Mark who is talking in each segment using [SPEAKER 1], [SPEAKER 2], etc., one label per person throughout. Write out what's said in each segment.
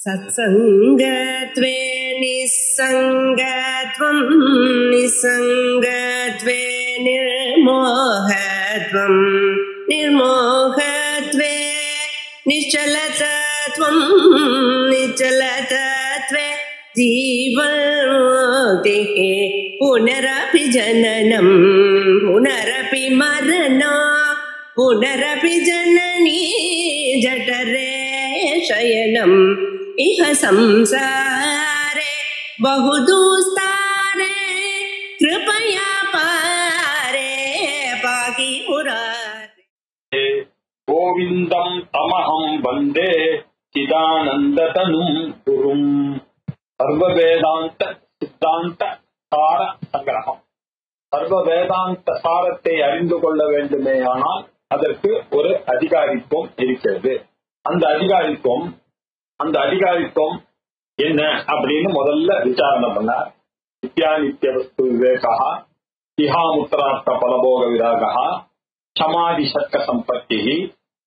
[SPEAKER 1] सत्संगत्वे निस्संगत्वं निस्संगत्वे निर्मोहत्वं निर्मोहत्वे निश्चलतत्वं निश्चलतत्वे जीवन्मुक्तिः पुनरपि जननं पुनरपि मरणं पुनरपि जननी जठरे शयनम् इह संसारे बहुदुस्तारे कृपया पारे पाहि मुरारे।
[SPEAKER 2] गोविंदं तमहं वंदे चिदानंदतनुं गुरुं। सर्व वेदांत सिद्धांत सार संग्रहம். சர்வ வேதாந்த சாரத்தை அறிந்து கொள்ள வேண்டுமேயானால் அதற்கு ஒரு அதிகாரித்துவம் இருக்கிறது. அந்த அதிகாரித்துவம் என்ன அப்படின்னு முதல்ல விசாரணை பண்ணார். நித்யா நித்திய வஸ்து விவேகா, இஹாமுத்திரார்த்த பலபோக விராகா, சமாதி சர்க்க சம்பத்தி,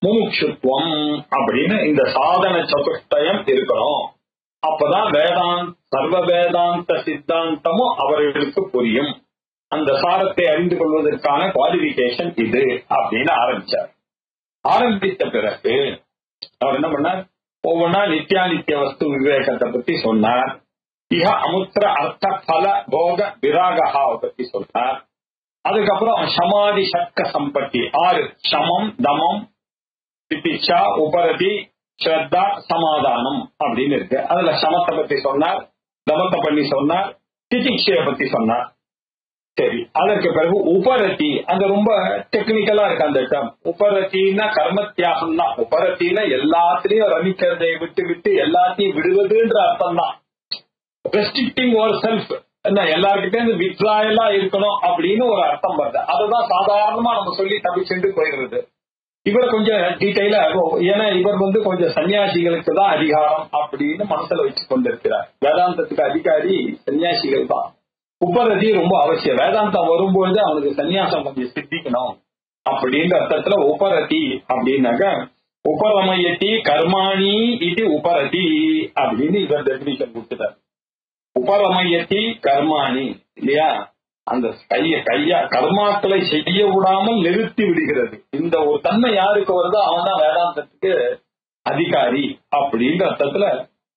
[SPEAKER 2] முமுட்சுத்துவம் அப்படின்னு இந்த சாதன சதுஷ்டயம் இருக்கணும். அப்பதான் சர்வ வேதாந்த சித்தாந்தமும் அவர்களுக்கு புரியும். அந்த சாரத்தை அறிந்து கொள்வதற்கான குவாலிபிகேஷன் இது அப்படின்னு ஆரம்பிச்சார். ஆரம்பித்த பிறகு அவர் என்ன பண்ணார், ஒவ்வொன்னா நித்யானித்திய வஸ்து விவேகத்தை பத்தி சொன்னார். இஹ அமுத்திர அர்த்த பல போக விராகாவை பத்தி சொன்னார். அதுக்கப்புறம் சமாதி சர்க்க சம்பத்தி 6 சமம் தமம் திதிட்சா உபரதி ஸ்ரத்தா சமாதானம் அப்படின்னு இருக்கு. அதுல சமத்தை பத்தி சொன்னார், தமத்தை பண்ணி சொன்னார், திதிட்சையை பத்தி சொன்னார். சரி, அதற்கு பிறகு உபரதி, அந்த ரொம்ப டெக்னிக்கலா இருக்கு அந்த டேர்ம். உபரத்தின்னா கர்ம தியாகம் தான். உபரத்தின்னா எல்லாத்திலையும் ரமிக்கிறதை விட்டு விட்டு எல்லாத்தையும் விடுவதுன்ற அர்த்தம் தான். ரெஸ்ட்ரிக்டிங் ஓவர் செல்ஃப், எல்லாருக்கிட்டே வித்ராயலா இருக்கணும் அப்படின்னு ஒரு அர்த்தம் வருது. அதுதான் சாதாரணமா நம்ம சொல்லி தப்பிச்சுட்டு போயிடுறது. இவர் கொஞ்சம் டீட்டெயிலா, ஏன்னா இவர் கொஞ்சம் சன்னியாசிகளுக்கு தான் அதிகாரம் அப்படின்னு மனசுல வச்சு கொண்டிருக்கிறார். வேதாந்தத்துக்கு அதிகாரி சன்னியாசிகள் தான். உபரதி ரொம்ப அவசியம். வேதாந்தம் வரும்போது அவனுக்கு சன்னியாசம் கொஞ்சம் சித்திக்கணும் அப்படின்ற அர்த்தத்துல உபரதி அப்படின்னாக்க உபரமயத்தி கர்மாணி இது உபரதி அப்படின்னு இவர் டெபினிஷன் கொடுத்துட்டார். உபரமயத்தி கர்மாணி இல்லையா, அந்த கையா கர்மாக்களை செய்ய விடாமல் நிறுத்தி விடுகிறது. இந்த ஒரு தன்மை யாருக்கு வருதோ அவன் தான் வேதாந்தத்துக்கு அதிகாரி அப்படின்ற அர்த்தத்துல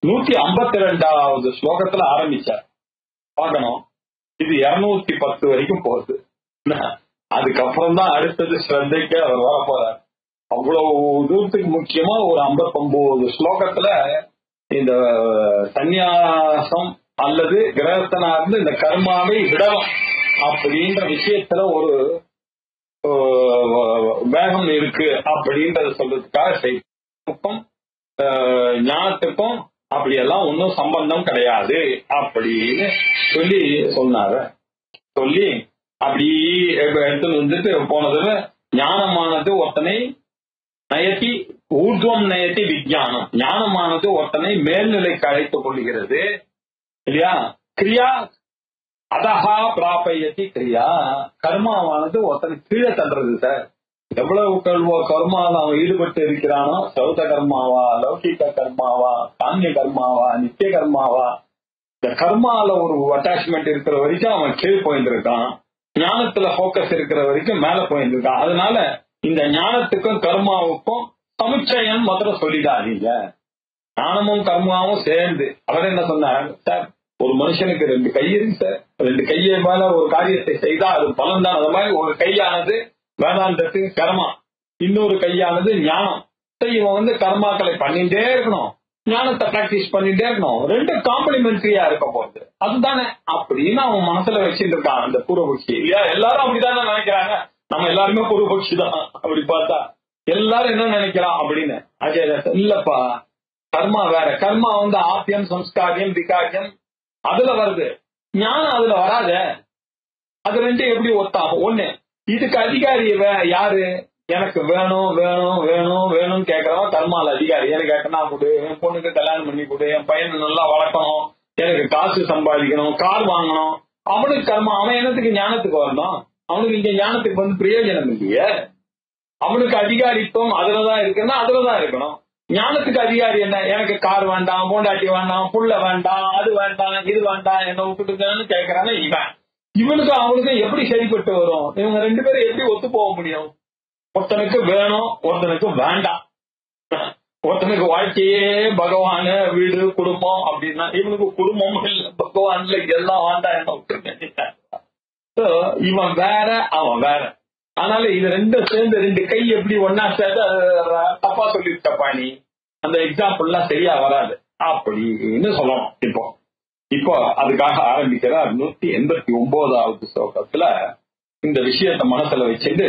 [SPEAKER 2] 152வது ஸ்லோகத்துல ஆரம்பிச்சார். பார்க்கணும், இது 210 வரைக்கும் போகுது. அதுக்கப்புறம் தான் அடுத்தது ஸ்ரத்தைக்கு அவர் வர போறார். அவ்வளவு தூரத்துக்கு முக்கியமா ஒரு 59 ஸ்லோகத்துல இந்த சந்நியாசம் அல்லது கிரகஸ்தனா இருந்து இந்த கர்மாவை விடணும் அப்படின்ற விஷயத்துல ஒரு வேகம் இருக்கு அப்படின்றத சொல்றதுக்காக செய்யும். ஞானத்துக்கும் அப்படியெல்லாம் ஒன்னும் சம்பந்தம் கிடையாது அப்படின்னு சொல்லி சொன்னாரு. சொல்லி அப்படி எடுத்துட்டு வந்துட்டு போனதுல ஞானமானது ஒருத்தனை நயத்தி ஊர்துவம் நயத்தி விஞ்ஞானம், ஞானமானது ஒருத்தனை மேல்நிலைக்கு அழைத்துக் கொள்கிறது இல்லையா. கிரியா அதஹா பிராபயத்தி கிரியா, கர்மாவானது ஒருத்தனை கீழே தள்ளுறது. சார் எவ்வளவு கர்மாவில் அவன் ஈடுபட்டு இருக்கிறானோ, சௌத கர்மாவா, லௌகிக கர்மாவா, காமிய கர்மாவா, நித்திய கர்மாவா, இந்த கர்மால ஒரு அட்டாச்மெண்ட் இருக்கிற வரைக்கும் அவன் கீழ் போயிட்டு இருக்கான். ஞானத்துல போக்கஸ் இருக்கிற வரைக்கும் மேல போயிட்டு இருக்கான். அதனால இந்த ஞானத்துக்கும் கர்மாவுக்கும் சமுச்சயம் மாத்திரம் சொல்லிடாதீங்க. ஞானமும் கர்மாவும் சேர்ந்து. அவர் என்ன சொன்னார், சார் ஒரு மனுஷனுக்கு 2 கை இருக்கு சார், 2 கையை மேல ஒரு காரியத்தை செய்தா அது பலன் தான். அது மாதிரி ஒரு கையானது வேதாந்தத்துக்கு கர்மா, இன்னொரு கையானது ஞானம். இவன் கர்மாக்களை பண்ணிட்டே இருக்கணும், ஞானத்தை பிராக்டிஸ் பண்ணிட்டே இருக்கணும். 2 காம்ப்ளிமெண்டரியா இருக்க போகுது. அதுதானே அப்படின்னு அவன் மனசுல வச்சுட்டு இருக்கான் அந்த பூர்வபக்ஷி இல்லையா. எல்லாரும் அப்படித்தானே நினைக்கிறாங்க. நம்ம எல்லாருமே பூர்வபக்ஷி தான். அப்படி பார்த்தா எல்லாரும் என்ன நினைக்கிறான் அப்படின்னு. அஜய் இல்லப்பா, கர்மா வேற. கர்மா ஆத்தியம், சம்ஸ்காரியம், விகாரியம் அதுல வருது, ஞானம் அதுல வராத. அது 2 எப்படி ஒத்தாகும்? ஒண்ணு, இதுக்கு அதிகாரி யாரு? எனக்கு வேணும் வேணும் வேணும் வேணும்னு கேட்கறவன் கர்மால அதிகாரி. எனக்கு கேட்டனா கொடு, என் பொண்ணுக்கு கல்யாணம் பண்ணி கொடு, என் பையனை நல்லா வளர்க்கணும், எனக்கு காசு சம்பாதிக்கணும், கார் வாங்கணும். அவனுக்கு கர்மா. அவன் என்னத்துக்கு ஞானத்துக்கு வரணும்? அவனுக்கு இங்க ஞானத்துக்கு பிரயோஜனம் இல்லையே. அவனுக்கு அதிகாரித்துவம் அதுலதான் இருக்குன்னா அதுலதான் இருக்கணும். ஞானத்துக்கு அதிகாரி என்ன? எனக்கு கார் வேண்டாம், பொண்டாட்டி வேண்டாம், புள்ள வேண்டாம், அது வேண்டாம், இது வேண்டாம், என்ன விட்டுட்டுன்னு கேட்கறானே இவனுக்கு அவனுக்கு எப்படி சரிப்பட்டு வரும்? இவங்க ரெண்டு பேரும் எப்படி ஒத்து போக முடியும்? ஒருத்தனுக்கு வேணும், ஒருத்தனுக்கு வேண்டாம். ஒருத்தனுக்கு வாழ்க்கையே பகவான, வீடு, குடும்பம் அப்படின்னா இவனுக்கு குடும்பம் இல்ல, பகவான்ல எல்லாம் வேண்டாம், என்ன விட்டுருக்க. இவன் வேற, அவன் வேற. அதனால இது ரெண்டும் சேர்ந்து ரெண்டு கை எப்படி ஒன்னா சேர்ந்து தப்பா சொல்லிட்டப்பா நீ, அந்த எக்ஸாம்பிள் எல்லாம் சரியா வராது அப்படின்னு சொல்லணும். இப்போ அதுக்காக ஆரம்பிக்கிறார் 189வது ஸ்லோகத்துல இந்த விஷயத்த மனசுல வச்சுட்டு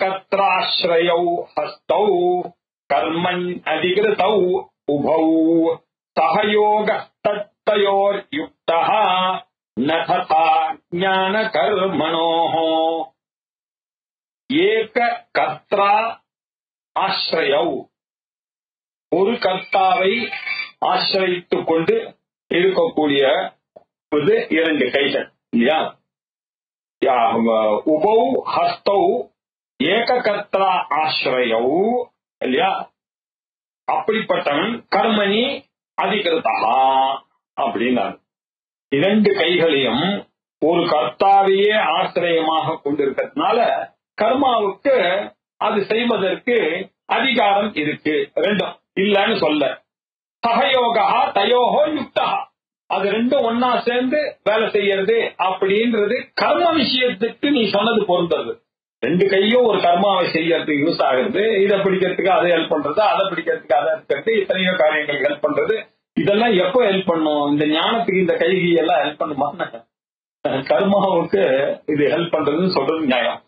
[SPEAKER 2] ஏககர்த்ராஸ்ரயௌ ஹஸ்தௌ கர்மன் அதிகிருதௌ உபௌ சஹயோக தத்தயோர் யுக்தஹ ந ததா ஞான கர்மணோஹ. ஏக கர்த்ரா ஆஸ்ரயௌ, ஒரு கர்த்தாவை ஆசிரித்துக் கொண்டு இருக்கக்கூடிய இரண்டு கைகள் இல்லையா? உபௌ ஹஸ்தௌ ஏக கர்த்ரா ஆஸ்ரயௌ இல்லையா? அப்படிப்பட்டவன் கர்மணி அதிகிருதா அப்படின்னாரு. இரண்டு கைகளையும் ஒரு கர்த்தாவையே ஆசிரியமாக கொண்டிருக்கிறதுனால கர்மாவுக்கு அது செய்வதற்கு அதிகாரம் இருக்கு. ரெண்டும் இல்லன்னு சொல்ல. சகயோகா தயோகோ யுக்தா, அது ரெண்டும் ஒன்னா சேர்ந்து வேலை செய்யறது அப்படின்றது கர்ம விஷயத்துக்கு நீ சொன்னது பொருந்தது. ரெண்டு கையும் ஒரு கர்மாவை செய்யறதுக்கு யூஸ் ஆகுறது, இதை பிடிக்கிறதுக்கு அதை ஹெல்ப் பண்றது, அதை பிடிக்கிறதுக்கு அதை இருக்கிறது, இத்தனையோ காரியங்கள் ஹெல்ப் பண்றது. இதெல்லாம் எப்போ ஹெல்ப் பண்ணும்? இந்த ஞானத்துக்கு இந்த கைகி எல்லாம் ஹெல்ப் பண்ணுமா? கர்மாவுக்கு இது ஹெல்ப் பண்றதுன்னு சொல்றது நியாயம்.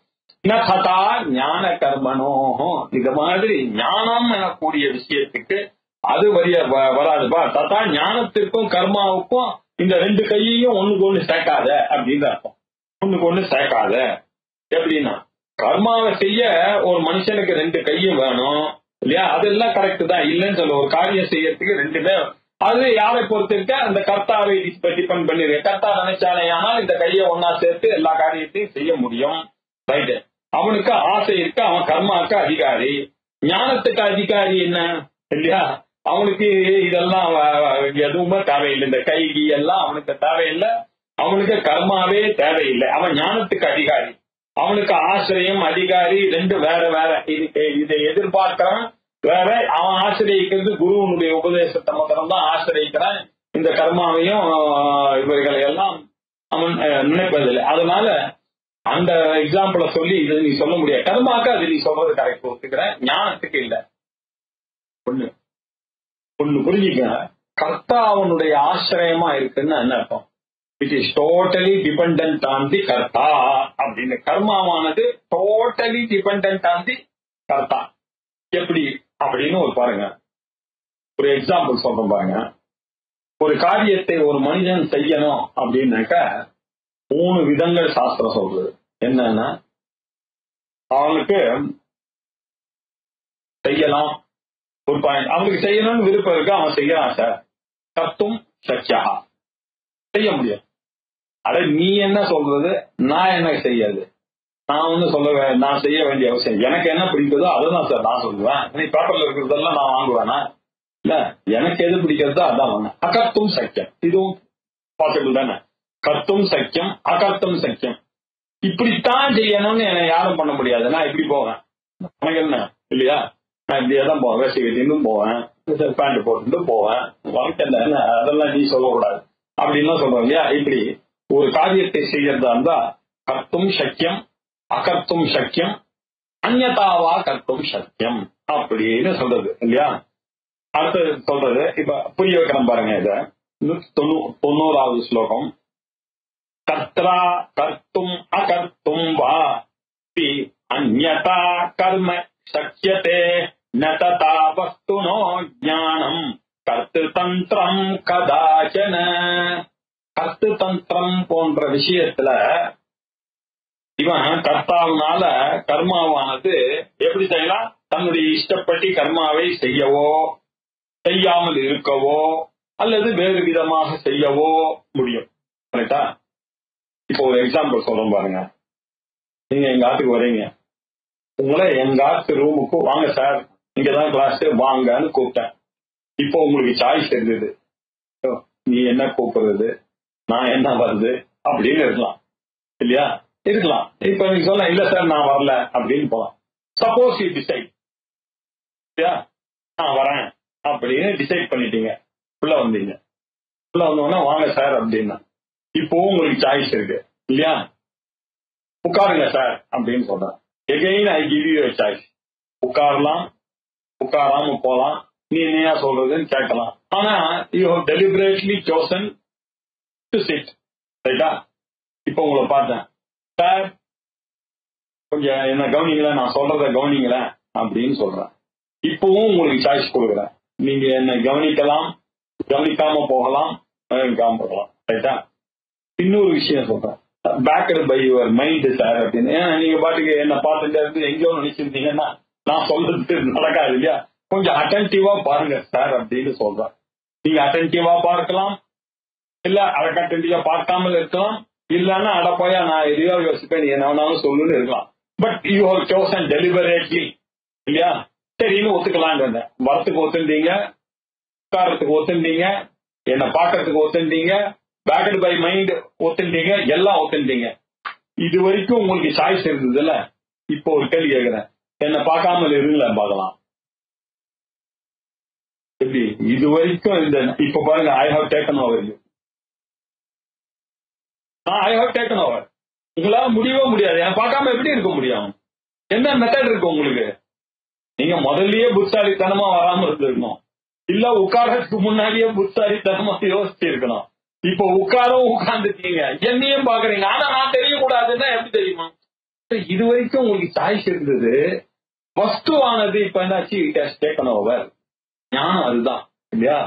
[SPEAKER 2] நதா ஞான கர்மனோஹம், இது மாதிரி ஞானம் எனக்கூடிய விஷயத்துக்கு அது வராதுப்பா. ததா ஞானத்திற்கும் கர்மாவுக்கும் இந்த ரெண்டு கையையும் ஒண்ணுக்கு ஒண்ணு சேர்க்காத அப்படின்னு அர்த்தம். ஒண்ணுக்கு ஒண்ணு சேர்க்காத எப்படின்னா, கர்மாவை செய்ய ஒரு மனுஷனுக்கு ரெண்டு கையும் வேணும் இல்லையா? அதெல்லாம் கரெக்ட் தான், இல்லைன்னு சொல்ல. ஒரு காரியம் செய்யறதுக்கு ரெண்டுமே, அது யாரை பொறுத்திருக்க அந்த கர்த்தாவை டிபெண்ட் பண்ணிருக்க. கர்த்தா நினைச்சானே ஆனால் இந்த கையை ஒன்னா சேர்த்து எல்லா காரியத்தையும் செய்ய முடியும். ரைட்டு. அவனுக்கு ஆசை இருக்கு, அவன் கர்மாவுக்கு அதிகாரி. ஞானத்துக்கு அதிகாரி என்ன இல்லையா? அவனுக்கு இதெல்லாம் எதுவுமே தேவையில்லை, இந்த கைகி எல்லாம் அவனுக்கு தேவையில்லை, அவனுக்கு கர்மாவே தேவையில்லை. அவன் ஞானத்துக்கு அதிகாரி, அவனுக்கு ஆசிரியம் அதிகாரி ரெண்டு வேற வேற. இதை எதிர்பார்க்கிறவன் வேற, அவன் ஆசிரியக்கிறது குருவனுடைய உபதேசத்தை மாத்திரம் தான் ஆசிரியக்கிறான். இந்த கர்மாவையும் இவர்களை எல்லாம் அவன் நினைப்பதில்லை. அதனால அந்த எக்ஸாம்பிள சொல்லி இது நீ சொல்ல முடியாது. கர்மாக்கு அது நீ சொல்றது கரெக்ட் ஒத்துக்கிறேன், ஞானத்துக்கு இல்ல. ஒண்ணு புரிஞ்சுக்க, கர்த்தா அவனுடைய ஆசிரியமா இருக்குன்னு என்ன அர்த்தம்? It is totally dependent on the கர்த்தா அப்படின்னு. கர்மாவானது டோட்டலி டிபெண்டன்ட் ஆன் தி கர்த்தா. எப்படி அப்படின்னு ஒரு பாருங்க, ஒரு எக்ஸாம்பிள் சொல்றேன் பாருங்க. ஒரு காரியத்தை ஒரு மனிதன் செய்யணும் அப்படின்னாக்க 3 விதங்கள் சாஸ்திரம் சொல்றது. என்னன்னா, அவனுக்கு செய்யலாம் ஒரு பாயிண்ட், அவனுக்கு செய்யணும்னு விருப்பம் இருக்கு, அவன் செய்யறான் சார். கர்த்தும் சக்கியா, செய்ய முடியும். அட நீ என்ன சொல்றது, நான் என்ன செய்யாது? நான் ஒண்ணு சொல்ல, நான் செய்ய வேண்டிய அவசியம், எனக்கு என்ன பிடிக்குதோ அதுதான் சார் நான் சொல்லுவேன். நீ பேப்பர்ல இருக்கிறதெல்லாம் நான் வாங்குவேனா? இல்ல, எனக்கு எது பிடிக்கிறதோ அதான் வாங்க. அகர்த்தும் சக்கியம், இதுவும் பாசிபிள் தானே? கர்த்தும் சக்கியம், அகர்த்தும் சக்கியம். இப்படித்தான் செய்யணும்னு என்ன யாரும் பண்ண முடியாது. நான் இப்படி போவேன், எனக்கு என்ன இல்லையா? நான் இப்படியே தான் போவேன், வேஷ்டி கட்டின்னு போவேன், பேண்ட் போட்டு போவேன், வாழ்க்கை அதெல்லாம் நீ சொல்லக்கூடாது அப்படின்லாம் சொல்றோம் இல்லையா? இப்படி ஒரு காரியத்தை செய்யறதா இருந்தா கர்த்தும் சக்கியம், அகர்த்தும் சக்கியம், அந்யதாவா கர்த்தும் சக்கியம் அப்படின்னு சொல்றது இல்லையா? அடுத்தது சொல்றது இப்ப புரிய வைக்கிறேன் பாருங்க. இத 90வது ஸ்லோகம். கர்த்ரா கர்த்தும் அகர்த்தும் வா அந்யதா கர்ம சக்கியதே ந ததா வஸ்துனோ ஞானம் கர்த்தந்திரம் கதாச்சன. கர்த்தந்திரம் போன்ற விஷயத்துல இவன் கர்த்தாவினால கர்மாவானது எப்படி செய்யலாம்? தன்னுடைய இஷ்டப்படி கர்மாவை செய்யவோ செய்யாமல் இருக்கவோ அல்லது வேறு விதமாக செய்யவோ முடியும். கரெக்டா? இப்போ ஒரு எக்ஸாம்பிள் சொல்றேன் பாருங்க. நீங்க எங்க ஆத்துக்கு வரீங்க, உங்களை எங்க ஆத்து ரூமுக்கு வாங்க சார், இங்கதான் கிளாஸ் வாங்கன்னு கூப்பிட்டேன். இப்போ உங்களுக்கு சாய்ஸ் இருந்தது, நீ என்ன கூப்பிடுறது, நான் என்ன வருது அப்படின்னு இருக்கலாம் இல்லையா? இருக்கலாம். இப்ப நீங்க சொல்ல இல்ல சார் நான் வரல அப்படின்னு போலாம். சப்போஸ் யூ டிசைட், நான் வரேன் அப்படின்னு டிசைட் பண்ணிட்டீங்க, உள்ள வந்தீங்க. உள்ள வந்தோன்னா வாங்க சார் அப்படின்னா இப்போ உங்களுக்கு சாய்ஸ் இருக்கு இல்லையா? உட்காருங்க சார் அப்படின்னு சொல்றேன். Again I give you choice. உட்காரலாம், உட்காராம போலாம், நீ என்னையா சொல்றதுன்னு கேட்கலாம். ஆனா you have deliberately chosen to sit. ரைட்டா? இப்ப உங்களை பார்த்தேன், சார் கொஞ்சம் என்ன கவனிங்களேன், நான் சொல்றத கவனிங்களேன் அப்படின்னு சொல்றேன். இப்பவும் உங்களுக்கு சாய்ஸ் கொடுக்குறேன். நீங்க என்ன கவனிக்கலாம், கவனிக்காம போகலாம், கவனிக்காம போகலாம். ரைட்டா? இன்னொரு விஷயம் சொல்றேன், backed by your mind sir அப்படின்னு. ஏன்னா நீங்க பாட்டுக்கு என்ன பார்த்துட்டு இருந்து எங்கேயோ நினைச்சிருந்தீங்கன்னா நான் சொல்றது நடக்காது இல்லையா? கொஞ்சம் அட்டென்டிவா பாருங்க சார் அப்படின்னு சொல்றேன். நீங்க அட்டென்டிவா பார்க்கலாம், இல்ல அட்டென்டிவா பார்க்காமல் இருக்கலாம், இல்லன்னா அடப்போயா நான் எதையோ யோசிப்பேன் நீ என்ன வேணாலும் சொல்லுன்னு இருக்கலாம். But you have chosen deliberately இல்லையா? சரின்னு ஒத்துக்கலான்னு இருந்தேன். வரத்துக்கு ஒத்துட்டீங்க, உட்காரத்துக்கு ஒத்துட்டீங்க, என்ன பாக்கிறதுக்கு ஒத்துட்டீங்க, பேக்கடு பை மைண்ட் ஒத்துட்டீங்க, எல்லாம் ஒத்துட்டீங்க. இது வரைக்கும் உங்களுக்கு சாய்ஸ் இருந்ததுல. இப்போ ஒரு கேள்வி கேட்கிறேன், என்ன பார்க்காமல் இருங்கள பார்க்கலாம். எப்படி இது வரைக்கும் இந்த இப்ப பாருங்க, I have taken over you. I have taken over. உங்களால முடியவே முடியாது. என்ன பார்க்காம எப்படி இருக்க முடியும்? என்ன மெத்தட் இருக்கு உங்களுக்கு? நீங்க முதல்லயே புத்தாலித்தனமா வராம இருந்திருக்கணும், இல்ல உட்காரத்துக்கு முன்னாடியே புத்தாலித்தனமா யோசிச்சு இருக்கணும். இப்ப உட்காந்துட்டீங்க, என்னையும் பாக்குறீங்க, ஆனா நான் தெரியக்கூடாதுன்னா எப்படி தெரியுமா? இது வரைக்கும் உங்களுக்கு சாய்ஸ் இருந்தது. வஸ்துவானது இப்ப என்னாச்சு, இட் ஹஸ் டேக்கன் ஓவர். ஞானம் அதுதான் இல்லையா?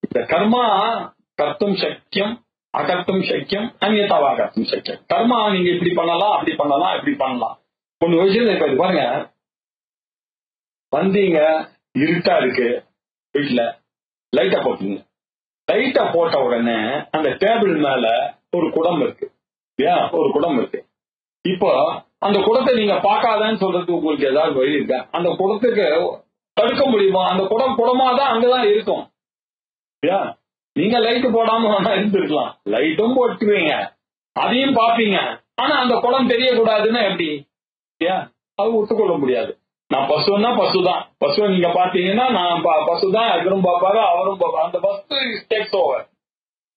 [SPEAKER 2] இந்த கர்மா கர்த்தும் சக்கியம், அகர்த்தும் சக்கியம், அந்நியதாவா கர்த்தும் சக்கியம். கர்மா நீங்க இப்படி பண்ணலாம், அப்படி பண்ணலாம், இப்படி பண்ணலாம். ஒண்ணு விஷயம் இப்ப இது பாருங்க, வந்தீங்க, இருட்டா இருக்கு, வீட்டுல லைட்டா போட்டீங்க. லைட்டா போட்ட உடனே அந்த டேபிள் மேல ஒரு குடம் இருக்கு இல்லையா? ஒரு குடம் இருக்கு. இப்போ அந்த குடத்தை நீங்க பார்க்காதன்னு சொல்றதுக்கு உங்களுக்கு ஏதாவது வழி இருக்கா? அந்த குடத்துக்கு தடுக்க முடியுமா? அந்த குடம் குடமாதான் அங்கதான் இருக்கும் இல்லையா? நீங்க லைட்டு போடாம இருந்திருக்கலாம், லைட்டும் போட்டுவீங்க, அதையும் பார்ப்பீங்க, ஆனா அந்த குடம் தெரியக்கூடாதுன்னா எப்படி இல்லையா? அது ஒத்துக்கொள்ள முடியாது. நான் பசுன்னா பசுதான், பசுவை நீங்க பாத்தீங்கன்னா நான் பசுதான், இவரும் பாப்பாரு அவரும் பாப்பாரு. அந்த பசு டேக்ஸ் ஓவர்.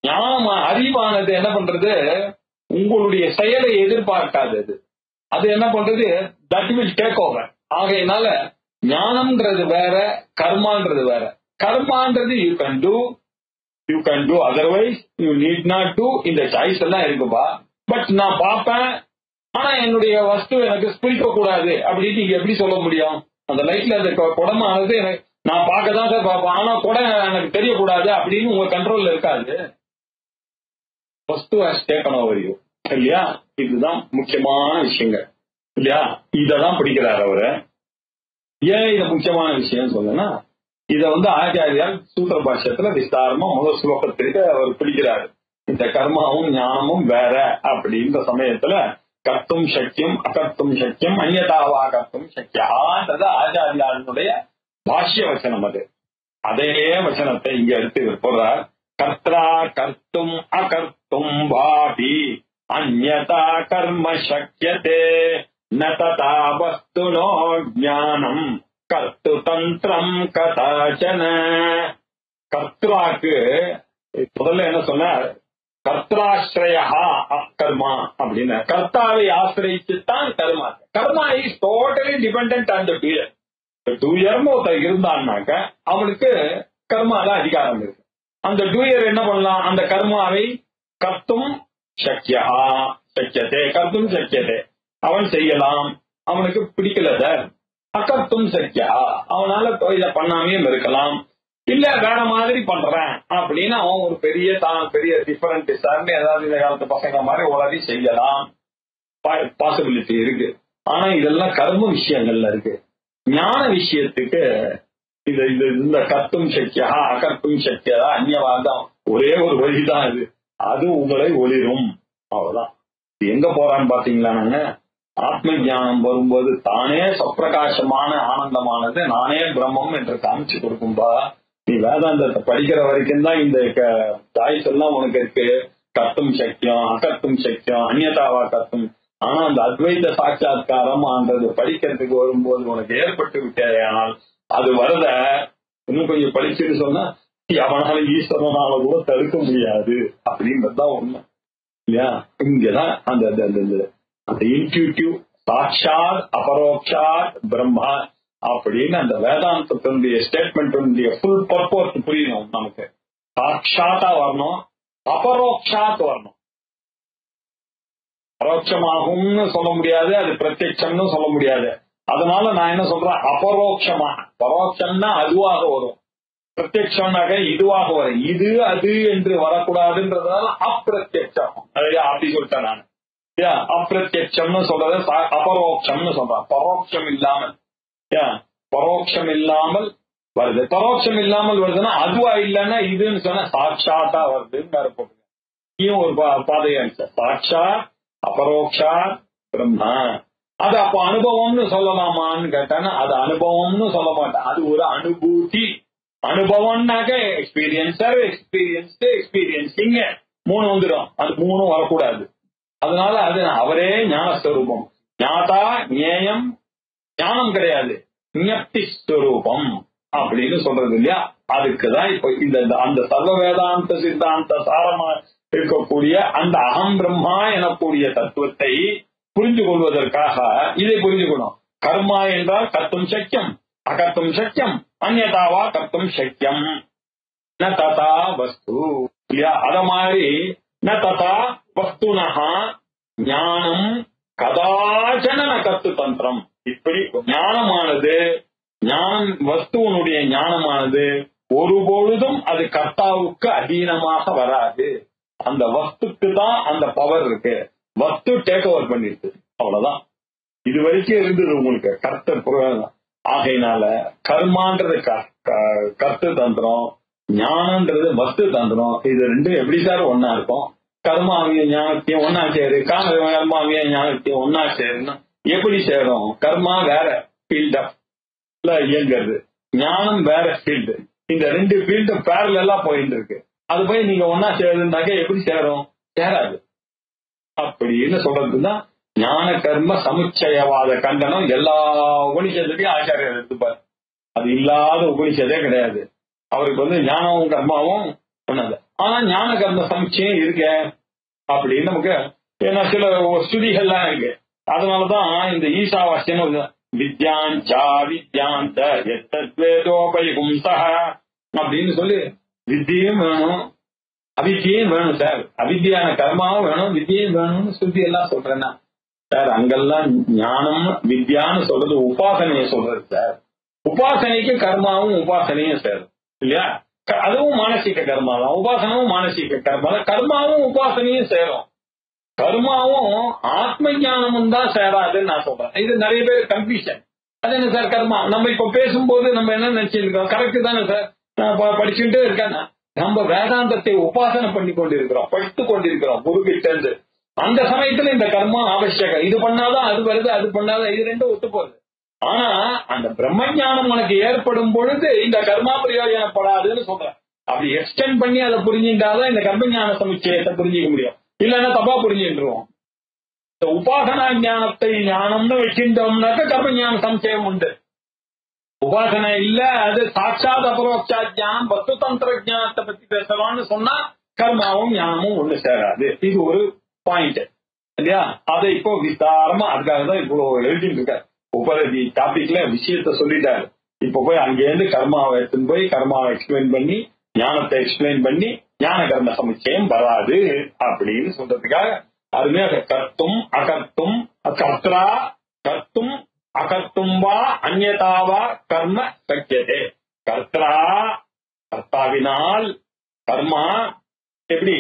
[SPEAKER 2] ஞானம் அறிவானது என்ன பண்றது, உங்களுடைய செயலை எதிர்பார்க்காதது. அது என்ன பண்றது, தட் வில் டேக் ஓவர். ஆகையினால ஞானம்ன்றது வேற, கர்மான்றது வேற. கர்மான்றது you can do otherwise you need not do. இந்த சாய்ஸ் எல்லாம் இருக்குப்பா. பட் நான் பார்ப்பேன், ஆனா என்னுடைய வஸ்து எனக்கு பிடிக்க கூடாது அப்படின்னு நீங்க எப்படி சொல்ல முடியும்? அந்த லைட்ல அந்த குடமானது எனக்கு நான் பார்க்கதான் சார் பார்ப்பேன், ஆனா குடம் எனக்கு தெரியக்கூடாது அப்படின்னு உங்க கண்ட்ரோல்ல இருக்காது. வஸ்து ஹஸ் டேக்கன் ஓவர் யூ இல்லையா? இதுதான் முக்கியமான விஷயங்கள் இல்லையா? இததான் பிடிக்கிறார் அவரு. ஏன் இத முக்கியமான விஷயம் சொன்னா, இத ஆச்சாரியார் சூத்திர பாஷ்யத்துல விஸ்தாரமா முதல் ஸ்லோகத்திற்கு அவர் பிடிக்கிறாரு. இந்த கர்மாவும் ஞானமும் வேற அப்படின்ற சமயத்துல கர்த்தும் சக்கியம், அகர்த்தும் சக்கியம், அந்நியதாவா கர்த்தும் சக்கியான்றது ஆச்சாரியாருடைய பாஷ்ய வச்சனம். அது அதே வச்சனத்தை இங்க எடுத்து போறார். கர்த்தா கர்த்தும் அகர்த்தும் வாபி அந்யதா கர்ம சக்கியதே ந ததா வஸ்துனோ ஞானம் கர்த்து தந்திரம் கதாச்சன. கர்த்தாக்கு முதல்ல என்ன சொன்னார், கர்த்தாஸ்ரயா கர்மா அப்படின்னு. கர்த்தாவை ஆசிரிச்சுத்தான் கர்மா. கர்மா is totally dependent on the doer. டூயர்னு ஒருத்தர் இருந்தான்னாக்க அவனுக்கு கர்மால அதிகாரம் இருக்கு. அந்த டூயர் என்ன பண்ணலாம், அந்த கர்மாவை கர்த்தும் சக்கியா சக்கியதே, கர்த்தும் சக்கியதே, அவன் செய்யலாம், அவனுக்கு பிடிக்கல சார். அகர்த்தும் சக்கியா, அவனால இதை பண்ணாமையும் இருக்கலாம், இல்ல வேற மாதிரி பண்றேன் அப்படின்னு அவன் ஒரு பெரிய டிஃபரெண்ட் சார்னு ஏதாவது இந்த காலத்து பசங்க மாதிரி உலகி செய்யலாம், பாசிபிலிட்டி இருக்கு. ஆனா இதெல்லாம் கர்ம விஷயங்கள்ல இருக்கு. ஞான விஷயத்துக்கு இந்த கர்த்தும் சக்கியா அகர்த்தும் சக்கியா அந்நியவாதம் ஒரே ஒரு வழிதான். அது உங்களை ஒளிரும், அவ்வளவுதான். எங்க போறான்னு பாத்தீங்களா? நாங்க ஆத்ம ஞானம் வரும்போது தானே சொப்பிரகாசமான ஆனந்தமானது நானே பிரம்மம் என்று காமிச்சு கொடுக்கும்பா. நீ வேதாந்தத்தை படிக்கிற வரைக்கும் தான் இந்த சாய்ஸ் எல்லாம் உனக்கு இருக்கு. கர்த்தும் சக்கியம், அகர்த்தும் சக்கியம், அந்நியதாவா கர்த்தும். ஆனா அந்த அத்வைத சாட்சா்காரம் ஆன்றது படிக்கிறதுக்கு வரும்போது உனக்கு ஏற்பட்டு விட்டேனால் அது வரத இன்னும் கொஞ்சம் படிச்சுட்டு சொன்னா அவனால ஈஸ்வரனால கூட தடுக்க முடியாது அப்படின்றதுதான் உண்மை இல்லையா? இங்கதான் அந்த அந்த இன்ட்யூட்டிவ் சாட்சாத் அபரோக்ஷாத் பிரம்மா அப்படின்னு அந்த வேதாந்தத்தினுடைய ஸ்டேட்மெண்ட் ஃபுல் பர்போஸ் புரியணும் நமக்கு. சாட்சாத்தா வரணும், அபரோக்ஷாத் வரணும். பரோட்சமாகும்னு சொல்ல முடியாது, அது பிரத்யட்சம்னு சொல்ல முடியாது. அதனால நான் என்ன சொல்றேன், அபரோக்ஷமா. பரோட்சம்னா அதுவாக வரும், பிரத்யட்சம்னாக இதுவாக வரும். இது அது என்று வரக்கூடாதுன்றதுனால அப்பிரத்யட்சம் அப்படி சொல்லிட்டேன் நான். அப்பிரத்யட்சம்னு சொல்றது அபரோக்ஷம்னு சொல்றேன். பரோட்சம் இல்லாமல், பரோட்சம் இல்லாமல் வருது. பரோட்சம் இல்லாமல் வருதுன்னா அதுவா இல்லைன்னா இதுன்னு சொன்னா சாட்சாத்தா வருதுன்னு போட்டு ஒரு பாதையா இருந்துச்சு. சாட்சாத் அபரோக்ஷா பிரம்மா. அது அப்ப அனுபவம்னு சொல்லலாமான்னு கேட்டானா அது அனுபவம்னு சொல்ல மாட்டேன், அது ஒரு அனுபூதி. அனுபவம்னாக்க எக்ஸ்பீரியன்ஸர், எக்ஸ்பீரியன்ஸ்டு, எக்ஸ்பீரியன்சிங் மூணு வந்துடும். அது மூணும் வரக்கூடாது. அதனால அது அவரே ஞானஸ்வரூபம். ஞாதா ஞேயம் ஞானம் கிடையாது, ஞப்தி ஸ்வரூபம் அப்படின்னு சொல்றது இல்லையா? அதுக்குதான் இப்ப இந்த அந்த சர்வ வேதாந்த சித்தாந்த சாரமா இருக்கக்கூடிய அந்த அகம் பிரம்மா எனக்கூடிய தத்துவத்தை புரிந்து கொள்வதற்காக இதை புரிஞ்சுக்கணும். கர்மா என்றால் கர்த்தும் சக்கியம், அகர்த்தும் சக்கியம், அந்நியதாவா கர்த்தும் சக்கியம். ந ததா வஸ்து இல்லையா? அத மாதிரி ந ததா வஸ்துனஹா ஞானம் கதாச்சன ந கர்த்து தந்திரம். இப்படி ஞானமானது, ஞானம் வஸ்துவனுடைய ஞானமானது ஒருபொழுதும் அது கர்த்தாவுக்கு அதீனமாக வராது. அந்த வஸ்துக்கு தான் அந்த பவர் இருக்கு. வஸ்து டேக் ஓவர் பண்ணிருக்கு, அவ்வளவுதான். இது வரைக்கும் இருந்தது உங்களுக்கு கர்த்தர் புரோகம். ஆகையினால கர்மான்றது கர்த்து தந்திரம், ஞானம்ன்றது வஸ்து தந்திரம். இது ரெண்டும் எப்படி சார் ஒன்னா இருக்கும்? கர்மாவிய ஞானத்தையும் ஒன்னா சேரு, கர்மாவிய ஞானத்தையும் ஒன்னா சேருன்னா எப்படி சேரும்? கர்மா வேற ஃபீல்ட் இயங்குறது, ஞானம் வேற ஃபீல்டு. இந்த ரெண்டு ஃபீல்டு பேரலா போயிட்டு இருக்கு. அது போய் நீங்க ஒன்னா சேருந்தாக்க எப்படி சேரும்? சேராது. அப்படின்னு சொல்றதுதான் ஞான கர்ம சமுச்சயவாத கண்டனம். எல்லா உபனிஷத்துலையும் ஆச்சாரியர் எடுத்துப்பார். அது இல்லாத உபனிஷதே கிடையாது. அவருக்கு ஞானமும் கர்மாவும் சொன்னது. ஆனா ஞான கர்ம சமுச்சயம் இருக்க அப்படின்னு நமக்கு ஏன்னா சில ஸ்துதிகள்லாம் இருக்கு. அதனாலதான் இந்த ஈசாவாஸ்யம் வித்யாஞ்சா வித்யாந்த எத்தத்வேதோபயும்சா அப்படின்னு சொல்லி வித்தியும் வேணும், அவித்தியும் வேணும் சார். அவித்தியான கர்மாவும் வேணும், வித்தியும் வேணும்னு ஸ்ருதி எல்லாம் சொல்றேன்னா சார், அங்கெல்லாம் ஞானம் வித்யான்னு சொல்றது உபாசனையை சொல்றது சார். உபாசனைக்கு கர்மாவும் உபாசனையும் சார் இல்லையா? அதுவும் மானசீக கர்மா தான், உபாசனமும் மானசீக கர்மா தான். கர்மாவும் உபாசனையும் சேரும். கர்மாவும் ஆத்ம ஞானமும் தான் சேராதுன்னு நான் சொல்றேன். இது நிறைய பேர் கன்ஃபியூஷன். அது என்ன சார் கர்மா? நம்ம இப்ப பேசும்போது நம்ம என்ன நினைச்சிருக்கோம்? கரெக்ட் தானே சார், படிச்சுட்டே இருக்கேன். நம்ம வேதாந்தத்தை உபாசனை பண்ணி கொண்டிருக்கிறோம், படித்துக் கொண்டிருக்கிறோம் குருகிட்ட இருந்து. அந்த சமயத்துல இந்த கர்மா அவசியம். இது பண்ணாதான் அது வருது, அது பண்ணாதான் இது ரெண்டும் ஒத்து போகுது. ஆனா அந்த பிரம்ம ஞானம் உனக்கு ஏற்படும் பொழுது இந்த கர்மா பிரயோஜனப்படாதுன்னு சொல்றேன். அப்படி எக்ஸ்டெண்ட் பண்ணி அதை புரிஞ்சுட்டாதான் இந்த கர்ம ஞான சமுச்சயத்தை புரிஞ்சிக்க முடியும். இல்லைன்னா தப்பா புரிஞ்சுட்டுருவோம். இந்த உபாசனா ஞானத்தை ஞானம்னு வச்சிருந்தோம்னாக்க கர்ம ஞான சமுச்சயம் உண்டு. உபாசனை இல்ல, அது சாட்சாத் அபரோக்ஷா ஞானம் வஸ்து தந்திர ஞானத்தை பத்தி பேசலாம்னு சொன்னா கர்மாவும் ஞானமும் ஒண்ணு சேராது. இது ஒரு பாயிண்ட் இல்லையா? அதை இப்போ விசாரமா அதுக்காக தான் இப்போ எழுதிட்டு இருக்காரு. உபரதி டாபிக்ல விஷயத்த சொல்லிட்டாரு. இப்ப போய் அங்கேருந்து கர்மாவை எடுத்துன்னு போய் கர்மாவை எக்ஸ்பிளைன் பண்ணி ஞானத்தை எக்ஸ்பிளைன் பண்ணி ஞான கர்ம சமுச்சயம் வராது அப்படின்னு சொல்றதுக்காக அருமையாக கர்த்தும் அகர்த்தும் கர்த்தரா கர்த்தும் அகர்த்தும் வா அந்நியதாவா கர்ம சக்கியதே. கர்த்தரா கர்த்தாவினால் கர்மா எப்படி